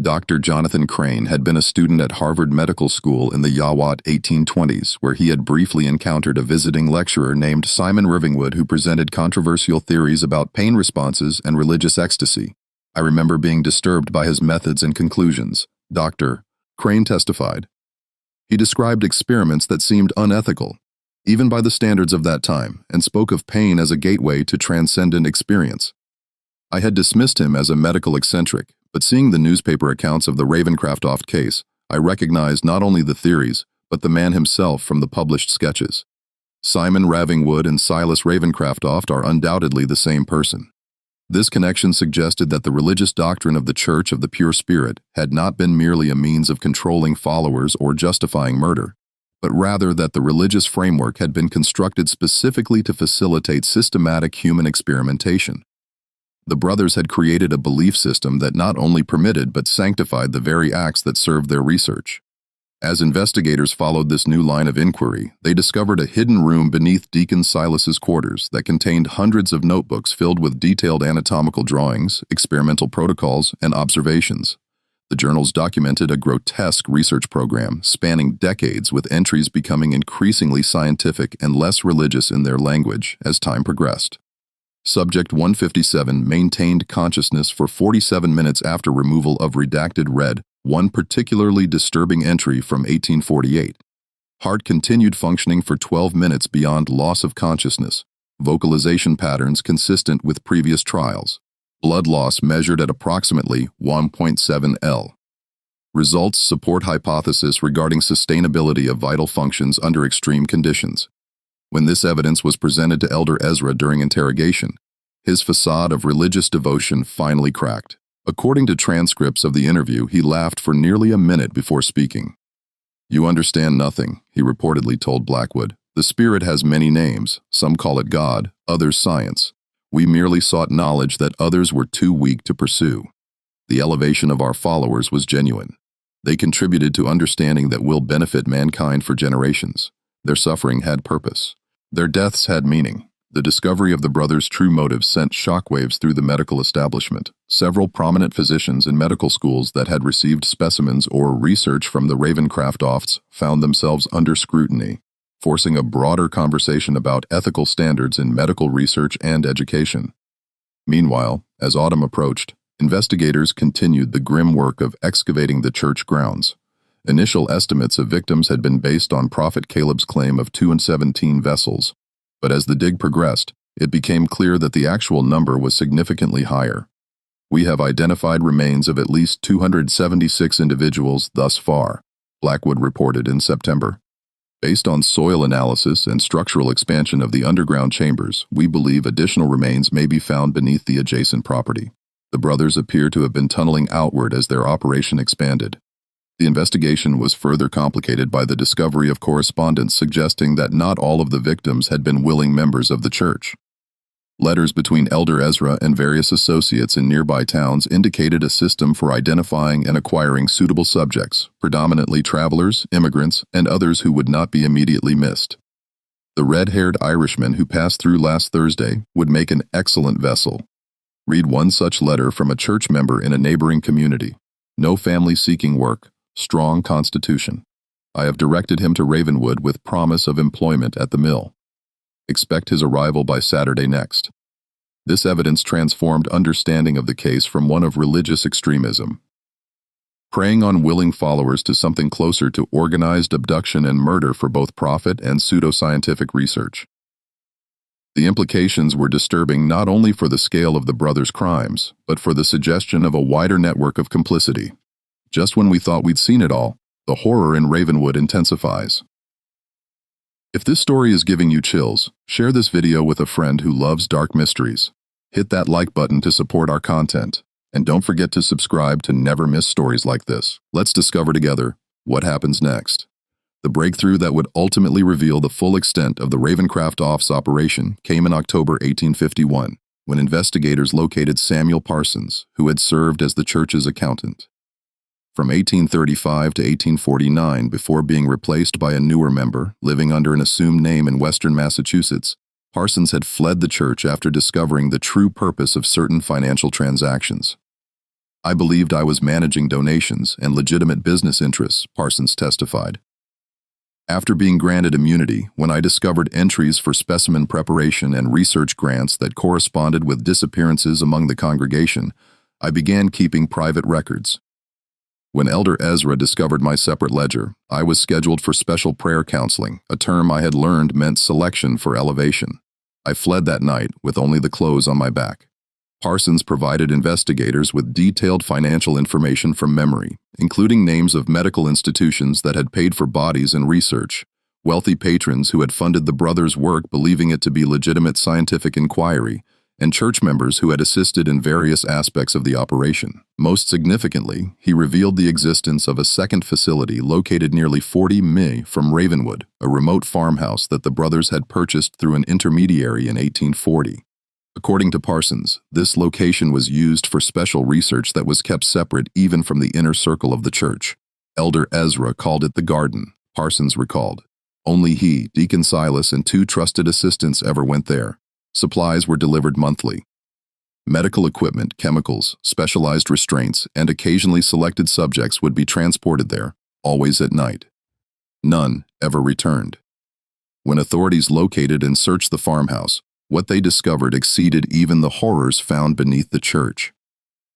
Dr. Jonathan Crane had been a student at Harvard Medical School in the Yawat 1820s, where he had briefly encountered a visiting lecturer named Simon Ravencroft who presented controversial theories about pain responses and religious ecstasy. "I remember being disturbed by his methods and conclusions," Dr. Crane testified. He described experiments that seemed unethical, even by the standards of that time, and spoke of pain as a gateway to transcendent experience. "I had dismissed him as a medical eccentric, but seeing the newspaper accounts of the Ravencroft case, I recognized not only the theories, but the man himself from the published sketches. Simon Ravencroft and Silas Ravencroft are undoubtedly the same person." This connection suggested that the religious doctrine of the Church of the Pure Spirit had not been merely a means of controlling followers or justifying murder, but rather that the religious framework had been constructed specifically to facilitate systematic human experimentation. The brothers had created a belief system that not only permitted but sanctified the very acts that served their research. As investigators followed this new line of inquiry, they discovered a hidden room beneath Deacon Silas's quarters that contained hundreds of notebooks filled with detailed anatomical drawings, experimental protocols, and observations. The journals documented a grotesque research program spanning decades, with entries becoming increasingly scientific and less religious in their language as time progressed. Subject 157 maintained consciousness for 47 minutes after removal of redacted read one particularly disturbing entry from 1848. Heart continued functioning for 12 minutes beyond loss of consciousness. Vocalization patterns consistent with previous trials. Blood loss measured at approximately 1.7 L. Results support hypothesis regarding sustainability of vital functions under extreme conditions. When this evidence was presented to Elder Ezra during interrogation, his facade of religious devotion finally cracked. According to transcripts of the interview, he laughed for nearly a minute before speaking. "You understand nothing," he reportedly told Blackwood. "The Spirit has many names. Some call it God, others science. We merely sought knowledge that others were too weak to pursue. The elevation of our followers was genuine. They contributed to understanding that will benefit mankind for generations. Their suffering had purpose. Their deaths had meaning. The discovery of the brothers' true motives sent shockwaves through the medical establishment. Several prominent physicians in medical schools that had received specimens or research from the Ravencroft office found themselves under scrutiny, forcing a broader conversation about ethical standards in medical research and education. Meanwhile, as autumn approached, investigators continued the grim work of excavating the church grounds. Initial estimates of victims had been based on Prophet Caleb's claim of 217 vessels, but as the dig progressed, it became clear that the actual number was significantly higher. We have identified remains of at least 276 individuals thus far, Blackwood reported in September. Based on soil analysis and structural expansion of the underground chambers, we believe additional remains may be found beneath the adjacent property. The brothers appear to have been tunneling outward as their operation expanded. The investigation was further complicated by the discovery of correspondence suggesting that not all of the victims had been willing members of the church. Letters between Elder Ezra and various associates in nearby towns indicated a system for identifying and acquiring suitable subjects, predominantly travelers, immigrants, and others who would not be immediately missed. The red-haired Irishman who passed through last Thursday would make an excellent vessel. Read one such letter from a church member in a neighboring community. No family seeking work. Strong constitution. I have directed him to Ravenwood with promise of employment at the mill. Expect his arrival by Saturday next. This evidence transformed understanding of the case from one of religious extremism, preying on willing followers, to something closer to organized abduction and murder for both profit and pseudoscientific research. The implications were disturbing not only for the scale of the brothers' crimes, but for the suggestion of a wider network of complicity. Just when we thought we'd seen it all, the horror in Ravenwood intensifies. If this story is giving you chills, share this video with a friend who loves dark mysteries. Hit that like button to support our content, and don't forget to subscribe to never miss stories like this. Let's discover together what happens next. The breakthrough that would ultimately reveal the full extent of the Ravencroft office operation came in October 1851, when investigators located Samuel Parsons, who had served as the church's accountant. From 1835 to 1849, before being replaced by a newer member living under an assumed name in western Massachusetts, Parsons had fled the church after discovering the true purpose of certain financial transactions. I believed I was managing donations and legitimate business interests, Parsons testified. After being granted immunity, when I discovered entries for specimen preparation and research grants that corresponded with disappearances among the congregation, I began keeping private records. When Elder Ezra discovered my separate ledger, I was scheduled for special prayer counseling, a term I had learned meant selection for elevation. I fled that night with only the clothes on my back. Parsons provided investigators with detailed financial information from memory, including names of medical institutions that had paid for bodies and research, wealthy patrons who had funded the brothers' work believing it to be legitimate scientific inquiry, and church members who had assisted in various aspects of the operation. Most significantly, he revealed the existence of a second facility located nearly 40 mi from Ravenwood, a remote farmhouse that the brothers had purchased through an intermediary in 1840. According to Parsons, this location was used for special research that was kept separate even from the inner circle of the church. Elder Ezra called it the garden, Parsons recalled. Only he, Deacon Silas, and 2 trusted assistants ever went there. Supplies were delivered monthly. Medical equipment, chemicals, specialized restraints, and occasionally selected subjects would be transported there, always at night. None ever returned. When authorities located and searched the farmhouse, what they discovered exceeded even the horrors found beneath the church.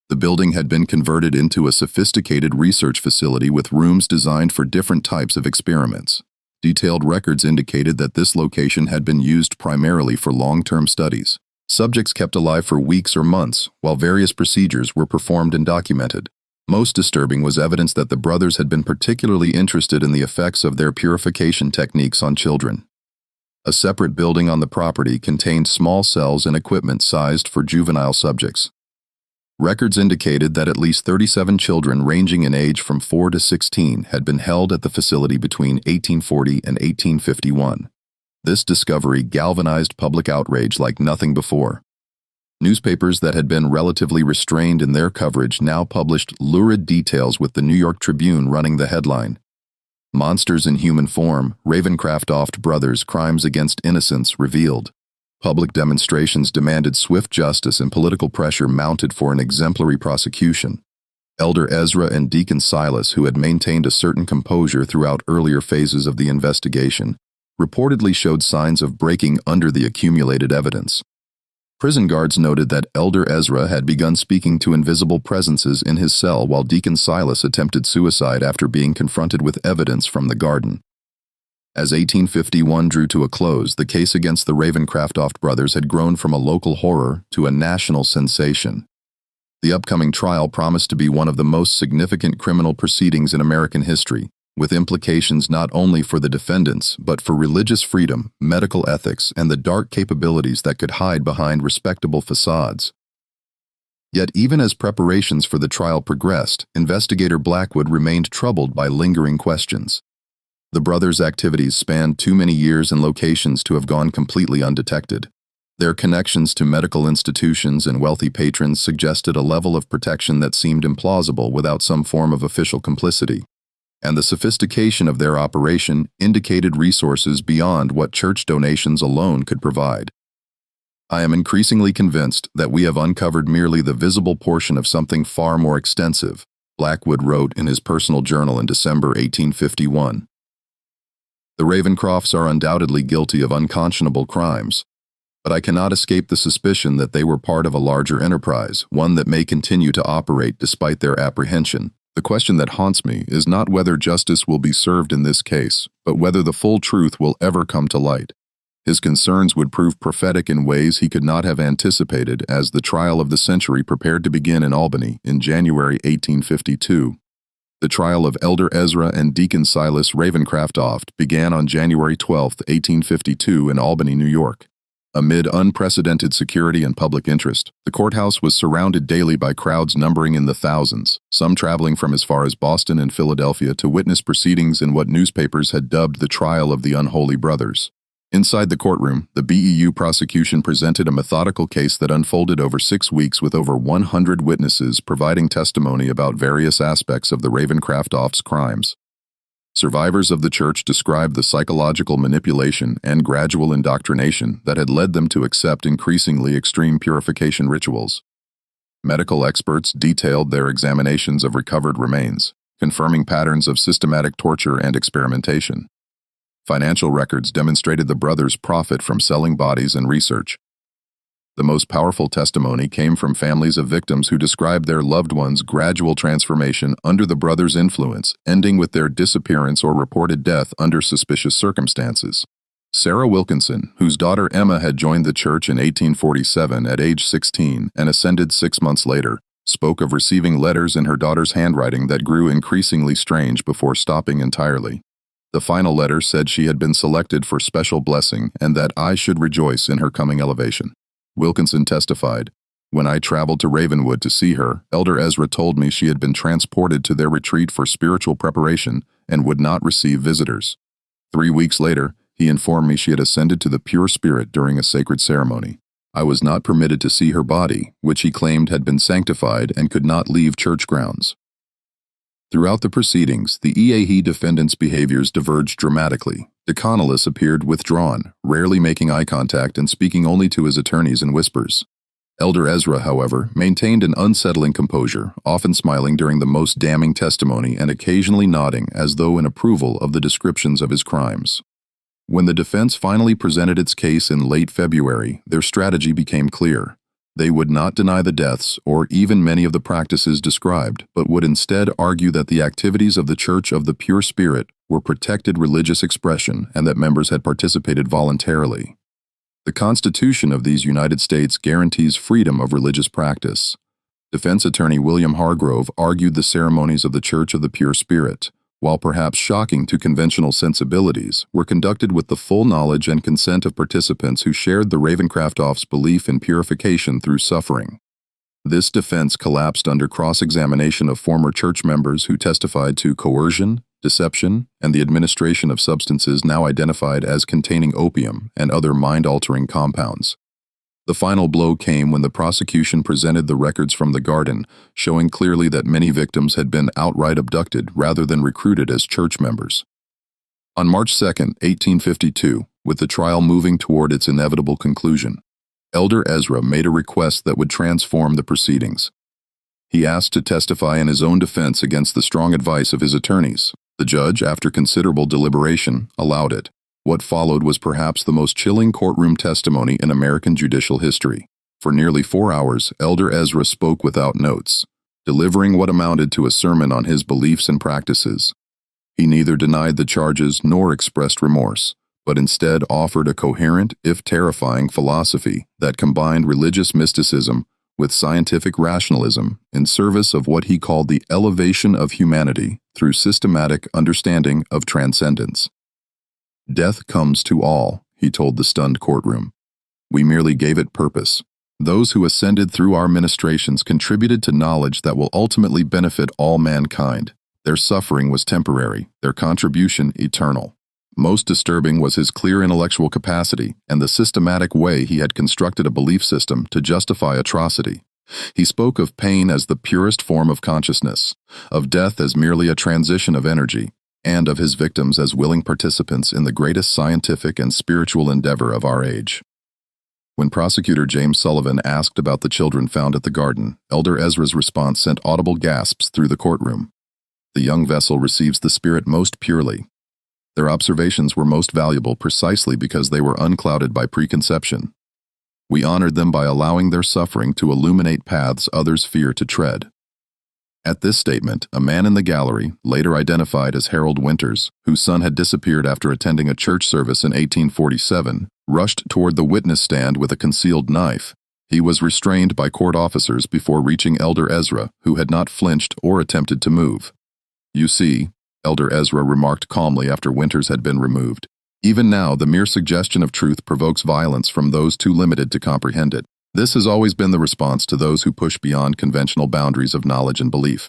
The building had been converted into a sophisticated research facility with rooms designed for different types of experiments. Detailed records indicated that this location had been used primarily for long-term studies. Subjects kept alive for weeks or months, while various procedures were performed and documented. Most disturbing was evidence that the brothers had been particularly interested in the effects of their purification techniques on children. A separate building on the property contained small cells and equipment sized for juvenile subjects. Records indicated that at least 37 children ranging in age from 4 to 16 had been held at the facility between 1840 and 1851. This discovery galvanized public outrage like nothing before. Newspapers that had been relatively restrained in their coverage now published lurid details, with the New York Tribune running the headline, "Monsters in Human Form, Ravencroft Brothers' Crimes Against Innocents Revealed." Public demonstrations demanded swift justice and political pressure mounted for an exemplary prosecution. Elder Ezra and Deacon Silas, who had maintained a certain composure throughout earlier phases of the investigation, reportedly showed signs of breaking under the accumulated evidence. Prison guards noted that Elder Ezra had begun speaking to invisible presences in his cell while Deacon Silas attempted suicide after being confronted with evidence from the garden. As 1851 drew to a close, the case against the Ravencroft brothers had grown from a local horror to a national sensation. The upcoming trial promised to be one of the most significant criminal proceedings in American history, with implications not only for the defendants, but for religious freedom, medical ethics, and the dark capabilities that could hide behind respectable facades. Yet even as preparations for the trial progressed, investigator Blackwood remained troubled by lingering questions. The brothers' activities spanned too many years and locations to have gone completely undetected. Their connections to medical institutions and wealthy patrons suggested a level of protection that seemed implausible without some form of official complicity. And the sophistication of their operation indicated resources beyond what church donations alone could provide. I am increasingly convinced that we have uncovered merely the visible portion of something far more extensive, Blackwood wrote in his personal journal in December 1851. The Ravencrofts are undoubtedly guilty of unconscionable crimes, but I cannot escape the suspicion that they were part of a larger enterprise, one that may continue to operate despite their apprehension. The question that haunts me is not whether justice will be served in this case, but whether the full truth will ever come to light. His concerns would prove prophetic in ways he could not have anticipated as the trial of the century prepared to begin in Albany in January 1852. The trial of Elder Ezra and Deacon Silas Ravencroft began on January 12, 1852 in Albany, New York. Amid unprecedented security and public interest, the courthouse was surrounded daily by crowds numbering in the thousands, some traveling from as far as Boston and Philadelphia to witness proceedings in what newspapers had dubbed the trial of the unholy brothers. Inside the courtroom, the BEU prosecution presented a methodical case that unfolded over 6 weeks with over 100 witnesses providing testimony about various aspects of the Ravencrofts' crimes. Survivors of the church described the psychological manipulation and gradual indoctrination that had led them to accept increasingly extreme purification rituals. Medical experts detailed their examinations of recovered remains, confirming patterns of systematic torture and experimentation. Financial records demonstrated the brothers' profit from selling bodies and research. The most powerful testimony came from families of victims who described their loved ones' gradual transformation under the brothers' influence, ending with their disappearance or reported death under suspicious circumstances. Sarah Wilkinson, whose daughter Emma had joined the church in 1847 at age 16 and ascended 6 months later, spoke of receiving letters in her daughter's handwriting that grew increasingly strange before stopping entirely. The final letter said she had been selected for special blessing and that I should rejoice in her coming elevation. Wilkinson testified, "When I traveled to Ravenwood to see her, Elder Ezra told me she had been transported to their retreat for spiritual preparation and would not receive visitors. 3 weeks later, he informed me she had ascended to the pure spirit during a sacred ceremony. I was not permitted to see her body, which he claimed had been sanctified and could not leave church grounds." Throughout the proceedings, the EAE defendants' behaviors diverged dramatically. DeConnellis appeared withdrawn, rarely making eye contact and speaking only to his attorneys in whispers. Elder Ezra, however, maintained an unsettling composure, often smiling during the most damning testimony and occasionally nodding as though in approval of the descriptions of his crimes. When the defense finally presented its case in late February, their strategy became clear. They would not deny the deaths or even many of the practices described, but would instead argue that the activities of the Church of the Pure Spirit were protected religious expression and that members had participated voluntarily. The Constitution of these United States guarantees freedom of religious practice. Defense attorney William Hargrove argued the ceremonies of the Church of the Pure Spirit, while perhaps shocking to conventional sensibilities, were conducted with the full knowledge and consent of participants who shared the Ravencrofts' belief in purification through suffering. This defense collapsed under cross-examination of former church members who testified to coercion, deception, and the administration of substances now identified as containing opium and other mind-altering compounds. The final blow came when the prosecution presented the records from the garden, showing clearly that many victims had been outright abducted rather than recruited as church members. On March 2, 1852, With the trial moving toward its inevitable conclusion, Elder Ezra made a request that would transform the proceedings. He asked to testify in his own defense against the strong advice of his attorneys. The judge, after considerable deliberation, allowed it. What followed was perhaps the most chilling courtroom testimony in American judicial history. For nearly 4 hours, Elder Ezra spoke without notes, delivering what amounted to a sermon on his beliefs and practices. He neither denied the charges nor expressed remorse, but instead offered a coherent, if terrifying, philosophy that combined religious mysticism with scientific rationalism in service of what he called the elevation of humanity through systematic understanding of transcendence. "Death comes to all," he told the stunned courtroom. "We merely gave it purpose. Those who ascended through our ministrations contributed to knowledge that will ultimately benefit all mankind. Their suffering was temporary, their contribution eternal." Most disturbing was his clear intellectual capacity and the systematic way he had constructed a belief system to justify atrocity. He spoke of pain as the purest form of consciousness, of death as merely a transition of energy, and of his victims as willing participants in the greatest scientific and spiritual endeavor of our age. When prosecutor James Sullivan asked about the children found at the garden, Elder Ezra's response sent audible gasps through the courtroom. "The young vessel receives the Spirit most purely. Their observations were most valuable precisely because they were unclouded by preconception. We honored them by allowing their suffering to illuminate paths others fear to tread." At this statement, a man in the gallery, later identified as Harold Winters, whose son had disappeared after attending a church service in 1847, rushed toward the witness stand with a concealed knife. He was restrained by court officers before reaching Elder Ezra, who had not flinched or attempted to move. "You see," Elder Ezra remarked calmly after Winters had been removed, "even now the mere suggestion of truth provokes violence from those too limited to comprehend it. This has always been the response to those who push beyond conventional boundaries of knowledge and belief."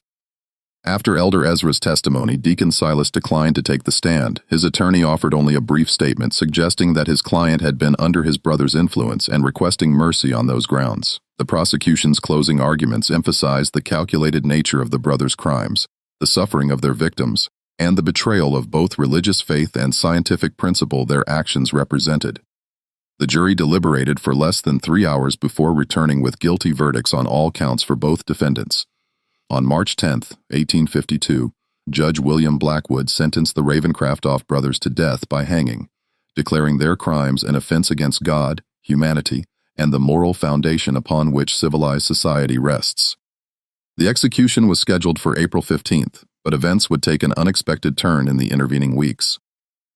After Elder Ezra's testimony, Deacon Silas declined to take the stand. His attorney offered only a brief statement suggesting that his client had been under his brother's influence and requesting mercy on those grounds. The prosecution's closing arguments emphasized the calculated nature of the brothers' crimes, the suffering of their victims, and the betrayal of both religious faith and scientific principle their actions represented. The jury deliberated for less than 3 hours before returning with guilty verdicts on all counts for both defendants. On March 10, 1852, Judge William Blackwood sentenced the Ravencroft brothers to death by hanging, declaring their crimes an offense against God, humanity, and the moral foundation upon which civilized society rests. The execution was scheduled for April 15th, but events would take an unexpected turn in the intervening weeks.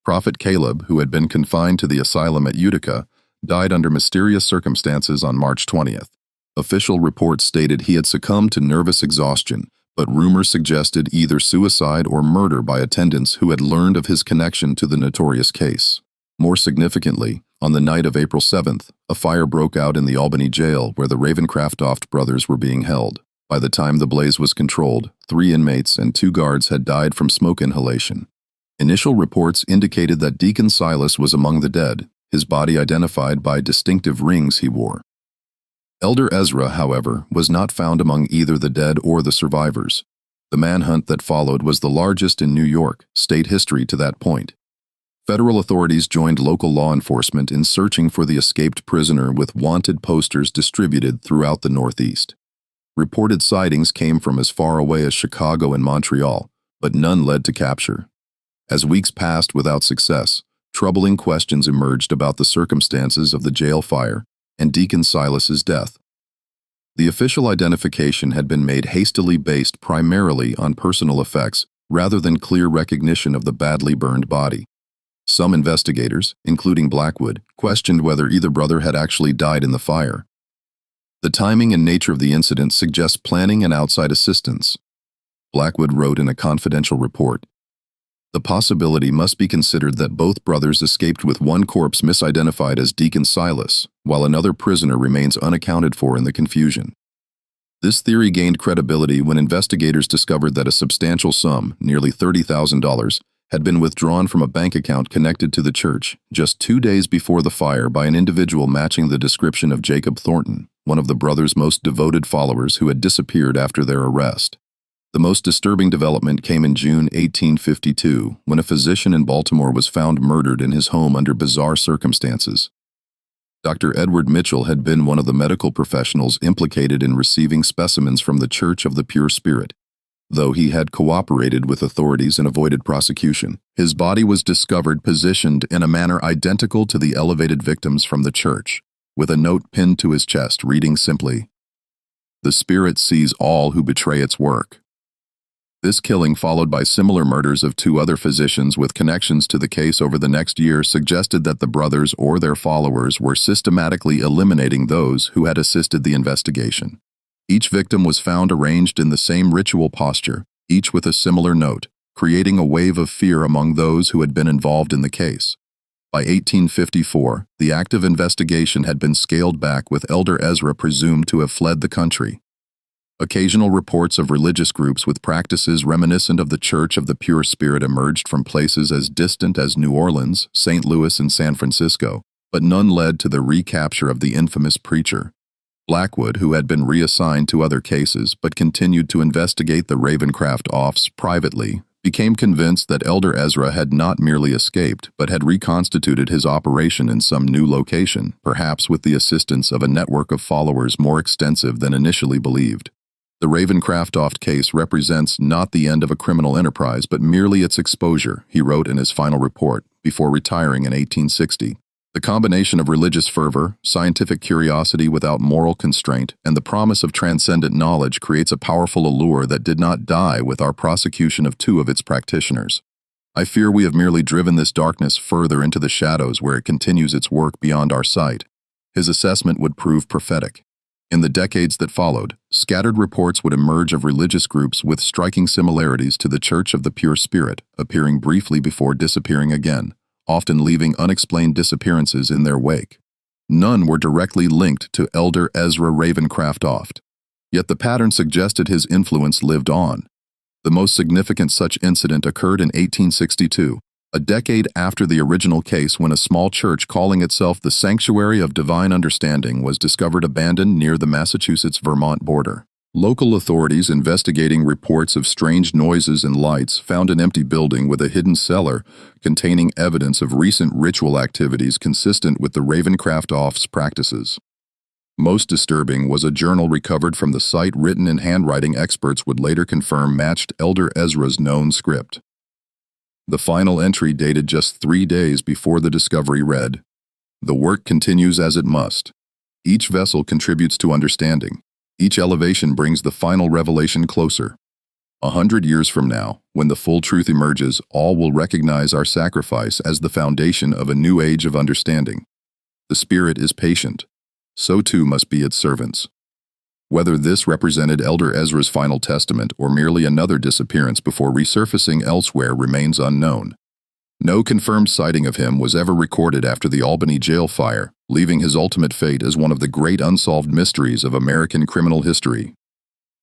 Prophet Caleb, who had been confined to the asylum at Utica, died under mysterious circumstances on March 20th. Official reports stated he had succumbed to nervous exhaustion, but rumors suggested either suicide or murder by attendants who had learned of his connection to the notorious case. More significantly, on the night of April 7th, a fire broke out in the Albany jail where the Ravencroft brothers were being held. By the time the blaze was controlled, 3 inmates and 2 guards had died from smoke inhalation. Initial reports indicated that Deacon Silas was among the dead, his body identified by distinctive rings he wore. Elder Ezra, however, was not found among either the dead or the survivors. The manhunt that followed was the largest in New York, state history to that point. Federal authorities joined local law enforcement in searching for the escaped prisoner with wanted posters distributed throughout the Northeast. Reported sightings came from as far away as Chicago and Montreal, but none led to capture. As weeks passed without success, troubling questions emerged about the circumstances of the jail fire and Deacon Silas's death. The official identification had been made hastily based primarily on personal effects rather than clear recognition of the badly burned body. Some investigators, including Blackwood, questioned whether either brother had actually died in the fire. The timing and nature of the incident suggests planning and outside assistance. Blackwood wrote in a confidential report, "The possibility must be considered that both brothers escaped with one corpse misidentified as Deacon Silas, while another prisoner remains unaccounted for in the confusion." This theory gained credibility when investigators discovered that a substantial sum, nearly $30,000, had been withdrawn from a bank account connected to the church just 2 days before the fire by an individual matching the description of Jacob Thornton, one of the brothers' most devoted followers who had disappeared after their arrest. The most disturbing development came in June 1852, when a physician in Baltimore was found murdered in his home under bizarre circumstances. Dr. Edward Mitchell had been one of the medical professionals implicated in receiving specimens from the Church of the Pure Spirit. Though he had cooperated with authorities and avoided prosecution, his body was discovered positioned in a manner identical to the elevated victims from the church, with a note pinned to his chest reading simply, "The Spirit sees all who betray its work." This killing, followed by similar murders of two other physicians with connections to the case over the next year, suggested that the brothers or their followers were systematically eliminating those who had assisted the investigation. Each victim was found arranged in the same ritual posture, each with a similar note, creating a wave of fear among those who had been involved in the case. By 1854, the active investigation had been scaled back, with Elder Ezra presumed to have fled the country. Occasional reports of religious groups with practices reminiscent of the Church of the Pure Spirit emerged from places as distant as New Orleans, St. Louis, and San Francisco, but none led to the recapture of the infamous preacher. Blackwood, who had been reassigned to other cases but continued to investigate the Ravencroft offs privately, became convinced that Elder Ezra had not merely escaped but had reconstituted his operation in some new location, perhaps with the assistance of a network of followers more extensive than initially believed. The Ravencroft case represents not the end of a criminal enterprise but merely its exposure, he wrote in his final report, before retiring in 1860. The combination of religious fervor, scientific curiosity without moral constraint, and the promise of transcendent knowledge creates a powerful allure that did not die with our prosecution of two of its practitioners. I fear we have merely driven this darkness further into the shadows, where it continues its work beyond our sight. His assessment would prove prophetic. In the decades that followed, scattered reports would emerge of religious groups with striking similarities to the Church of the Pure Spirit, appearing briefly before disappearing again, often leaving unexplained disappearances in their wake. None were directly linked to Elder Ezra Ravencroft, yet the pattern suggested his influence lived on. The most significant such incident occurred in 1862, a decade after the original case, when a small church calling itself the Sanctuary of Divine Understanding was discovered abandoned near the Massachusetts-Vermont border. Local authorities investigating reports of strange noises and lights found an empty building with a hidden cellar containing evidence of recent ritual activities consistent with the Ravencroft's practices. Most disturbing was a journal recovered from the site, written in handwriting experts would later confirm matched Elder Ezra's known script. The final entry, dated just 3 days before the discovery, read, "The work continues as it must. Each vessel contributes to understanding. Each elevation brings the final revelation closer. 100 years from now, when the full truth emerges, all will recognize our sacrifice as the foundation of a new age of understanding. The Spirit is patient. So too must be its servants." Whether this represented Elder Ezra's final testament or merely another disappearance before resurfacing elsewhere remains unknown. No confirmed sighting of him was ever recorded after the Albany jail fire, leaving his ultimate fate as one of the great unsolved mysteries of American criminal history.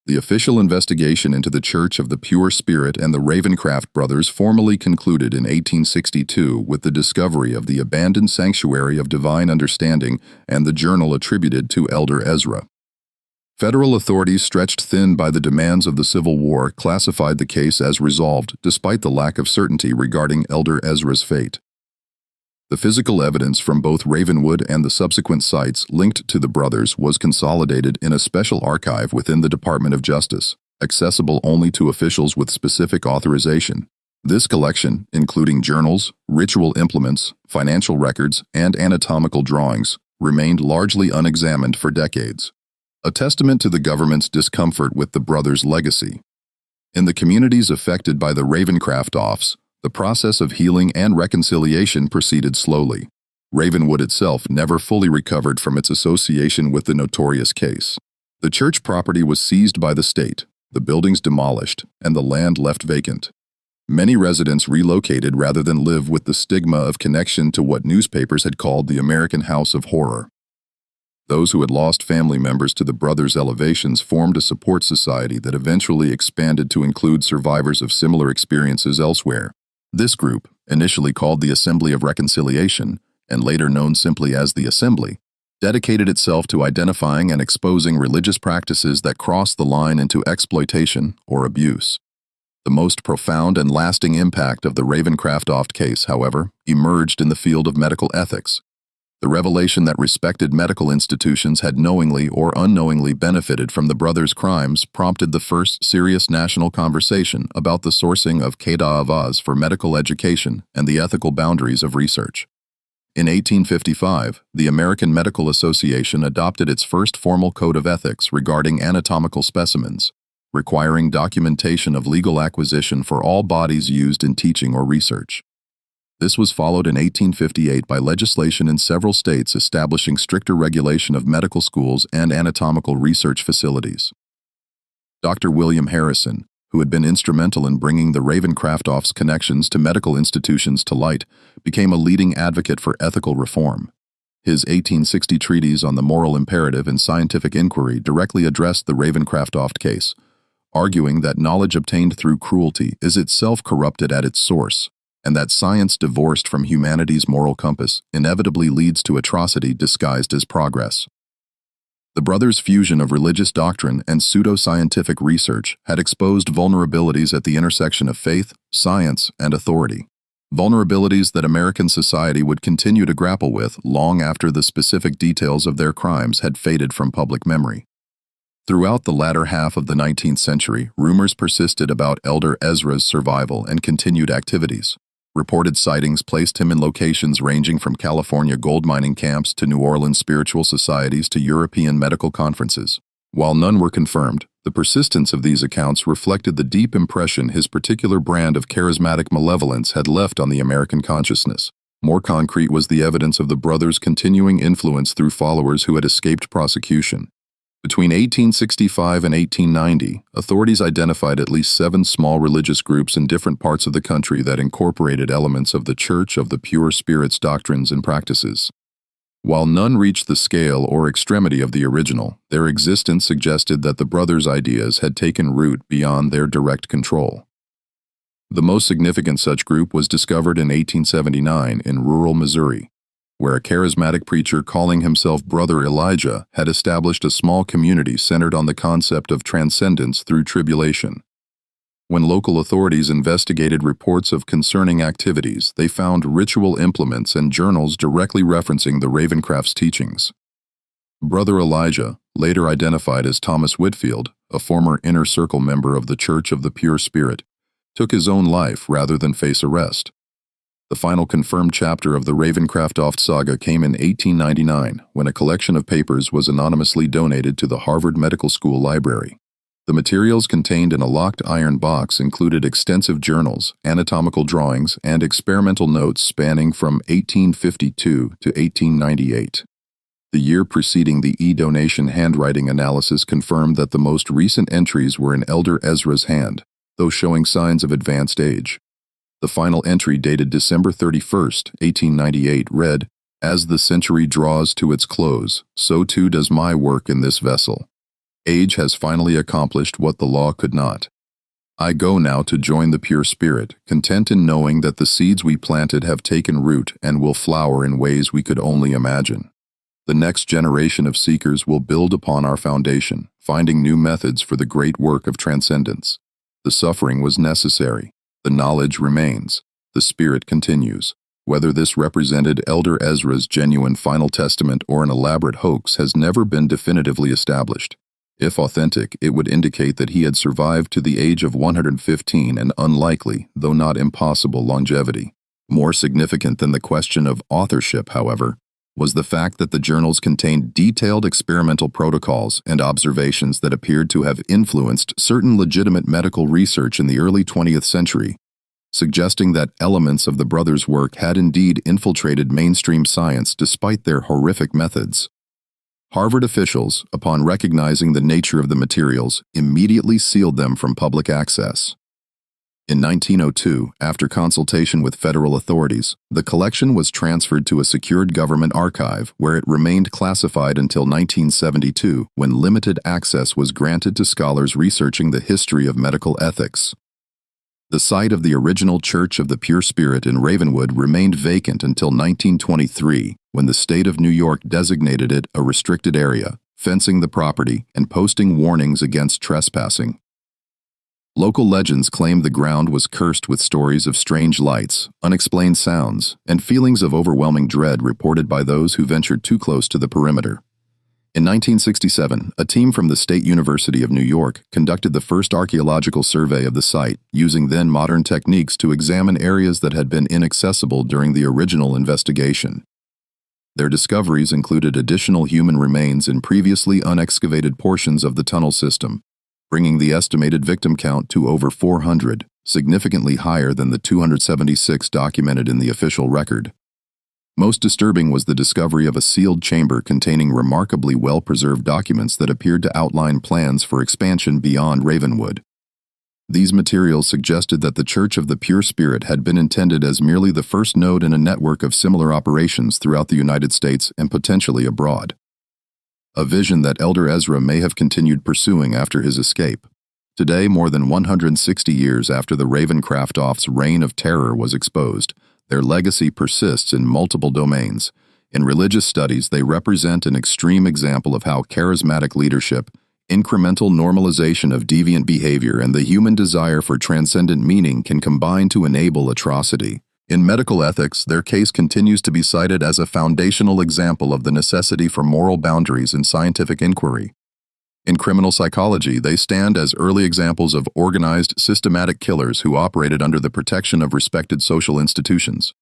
The official investigation into the Church of the Pure Spirit and the Ravencroft brothers formally concluded in 1862 with the discovery of the abandoned Sanctuary of Divine Understanding and the journal attributed to Elder Ezra. Federal authorities, stretched thin by the demands of the Civil War, classified the case as resolved, despite the lack of certainty regarding Elder Ezra's fate. The physical evidence from both Ravenwood and the subsequent sites linked to the brothers was consolidated in a special archive within the Department of Justice, accessible only to officials with specific authorization. This collection, including journals, ritual implements, financial records, and anatomical drawings, remained largely unexamined for decades. A testament to the government's discomfort with the brothers' legacy. In the communities affected by the Ravencroft, the process of healing and reconciliation proceeded slowly. Ravenwood itself never fully recovered from its association with the notorious case. The church property was seized by the state, the buildings demolished, and the land left vacant. Many residents relocated rather than live with the stigma of connection to what newspapers had called the American House of Horror. Those who had lost family members to the brothers' elevations formed a support society that eventually expanded to include survivors of similar experiences elsewhere. This group, initially called the Assembly of Reconciliation, and later known simply as the Assembly, dedicated itself to identifying and exposing religious practices that cross the line into exploitation or abuse. The most profound and lasting impact of the Ravencroft case, however, emerged in the field of medical ethics. The revelation that respected medical institutions had knowingly or unknowingly benefited from the brothers' crimes prompted the first serious national conversation about the sourcing of cadavers for medical education and the ethical boundaries of research. In 1855, the American Medical Association adopted its first formal code of ethics regarding anatomical specimens, requiring documentation of legal acquisition for all bodies used in teaching or research. This was followed in 1858 by legislation in several states establishing stricter regulation of medical schools and anatomical research facilities. Dr. William Harrison, who had been instrumental in bringing the Ravencroft's connections to medical institutions to light, became a leading advocate for ethical reform. His 1860 treatise on the moral imperative in scientific inquiry directly addressed the Ravencroft case, arguing that knowledge obtained through cruelty is itself corrupted at its source, and that science divorced from humanity's moral compass inevitably leads to atrocity disguised as progress. The brothers' fusion of religious doctrine and pseudo-scientific research had exposed vulnerabilities at the intersection of faith, science, and authority. Vulnerabilities that American society would continue to grapple with long after the specific details of their crimes had faded from public memory. Throughout the latter half of the 19th century, rumors persisted about Elder Ezra's survival and continued activities. Reported sightings placed him in locations ranging from California gold mining camps to New Orleans spiritual societies to European medical conferences. While none were confirmed, the persistence of these accounts reflected the deep impression his particular brand of charismatic malevolence had left on the American consciousness. More concrete was the evidence of the brothers' continuing influence through followers who had escaped prosecution. Between 1865 and 1890, authorities identified at least 7 small religious groups in different parts of the country that incorporated elements of the Church of the Pure Spirit's doctrines and practices. While none reached the scale or extremity of the original, their existence suggested that the brothers' ideas had taken root beyond their direct control. The most significant such group was discovered in 1879 in rural Missouri, where a charismatic preacher calling himself Brother Elijah had established a small community centered on the concept of transcendence through tribulation. When local authorities investigated reports of concerning activities, they found ritual implements and journals directly referencing the Ravencroft's teachings. Brother Elijah, later identified as Thomas Whitfield, a former Inner Circle member of the Church of the Pure Spirit, took his own life rather than face arrest. The final confirmed chapter of the Ravencroft saga came in 1899, when a collection of papers was anonymously donated to the Harvard Medical School library. The materials contained in a locked iron box included extensive journals, anatomical drawings, and experimental notes spanning from 1852 to 1898. The year preceding the e-donation handwriting analysis confirmed that the most recent entries were in Elder Ezra's hand, though showing signs of advanced age. The final entry, dated December 31, 1898, read, "As the century draws to its close, so too does my work in this vessel. Age has finally accomplished what the law could not. I go now to join the pure spirit, content in knowing that the seeds we planted have taken root and will flower in ways we could only imagine. The next generation of seekers will build upon our foundation, finding new methods for the great work of transcendence. The suffering was necessary. The knowledge remains. The spirit continues. Whether this represented Elder Ezra's genuine final testament or an elaborate hoax has never been definitively established. If authentic, it would indicate that he had survived to the age of 115 and unlikely, though not impossible, longevity. More significant than the question of authorship, however, was the fact that the journals contained detailed experimental protocols and observations that appeared to have influenced certain legitimate medical research in the early 20th century, suggesting that elements of the brothers' work had indeed infiltrated mainstream science despite their horrific methods. Harvard officials, upon recognizing the nature of the materials, immediately sealed them from public access. In 1902, after consultation with federal authorities, the collection was transferred to a secured government archive where it remained classified until 1972, when limited access was granted to scholars researching the history of medical ethics. The site of the original Church of the Pure Spirit in Ravenwood remained vacant until 1923, when the state of New York designated it a restricted area, fencing the property and posting warnings against trespassing. Local legends claim the ground was cursed with stories of strange lights, unexplained sounds, and feelings of overwhelming dread reported by those who ventured too close to the perimeter. In 1967, a team from the State University of New York conducted the first archaeological survey of the site, using then-modern techniques to examine areas that had been inaccessible during the original investigation. Their discoveries included additional human remains in previously unexcavated portions of the tunnel system, bringing the estimated victim count to over 400, significantly higher than the 276 documented in the official record. Most disturbing was the discovery of a sealed chamber containing remarkably well-preserved documents that appeared to outline plans for expansion beyond Ravenwood. These materials suggested that the Church of the Pure Spirit had been intended as merely the first node in a network of similar operations throughout the United States and potentially abroad. A vision that Elder Ezra may have continued pursuing after his escape. Today, more than 160 years after the Ravencroft's reign of terror was exposed, their legacy persists in multiple domains. In religious studies, they represent an extreme example of how charismatic leadership, incremental normalization of deviant behavior, and the human desire for transcendent meaning can combine to enable atrocity. In medical ethics, their case continues to be cited as a foundational example of the necessity for moral boundaries in scientific inquiry. In criminal psychology, they stand as early examples of organized, systematic killers who operated under the protection of respected social institutions.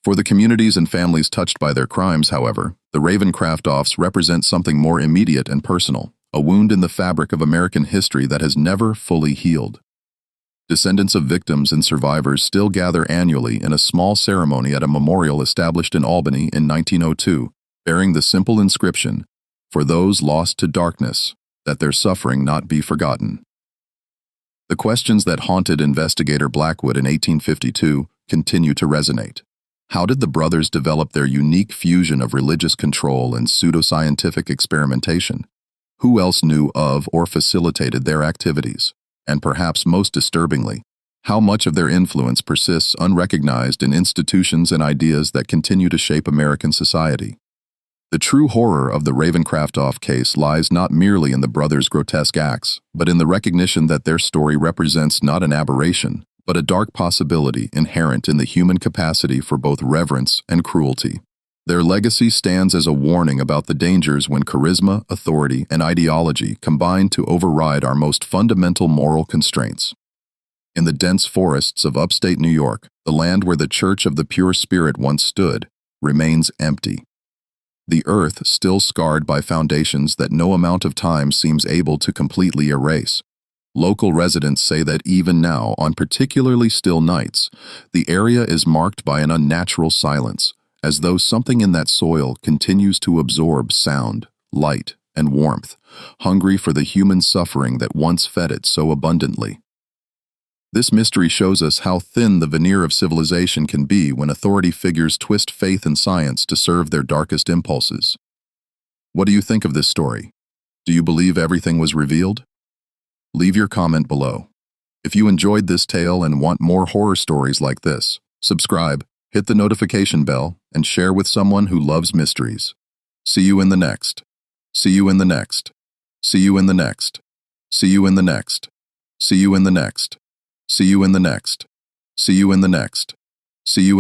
For the communities and families touched by their crimes, however, the Ravencrofts represent something more immediate and personal, a wound in the fabric of American history that has never fully healed. Descendants of victims and survivors still gather annually in a small ceremony at a memorial established in Albany in 1902, bearing the simple inscription, "For those lost to darkness, that their suffering not be forgotten." The questions that haunted investigator Blackwood in 1852 continue to resonate. How did the brothers develop their unique fusion of religious control and pseudoscientific experimentation? Who else knew of or facilitated their activities? And perhaps most disturbingly, how much of their influence persists unrecognized in institutions and ideas that continue to shape American society? The true horror of the Ravencroft case lies not merely in the brothers' grotesque acts, but in the recognition that their story represents not an aberration, but a dark possibility inherent in the human capacity for both reverence and cruelty. Their legacy stands as a warning about the dangers when charisma, authority, and ideology combine to override our most fundamental moral constraints. In the dense forests of upstate New York, the land where the Church of the Pure Spirit once stood remains empty. The earth still scarred by foundations that no amount of time seems able to completely erase. Local residents say that even now, on particularly still nights, the area is marked by an unnatural silence, as though something in that soil continues to absorb sound, light, and warmth, hungry for the human suffering that once fed it so abundantly. This mystery shows us how thin the veneer of civilization can be when authority figures twist faith and science to serve their darkest impulses. What do you think of this story? Do you believe everything was revealed? Leave your comment below. If you enjoyed this tale and want more horror stories like this, subscribe, hit the notification bell, and share with someone who loves mysteries. See you in the next. See you in the next. See you in the next. See you in the next. See you in the next. See you in the next. See you in the next. See you in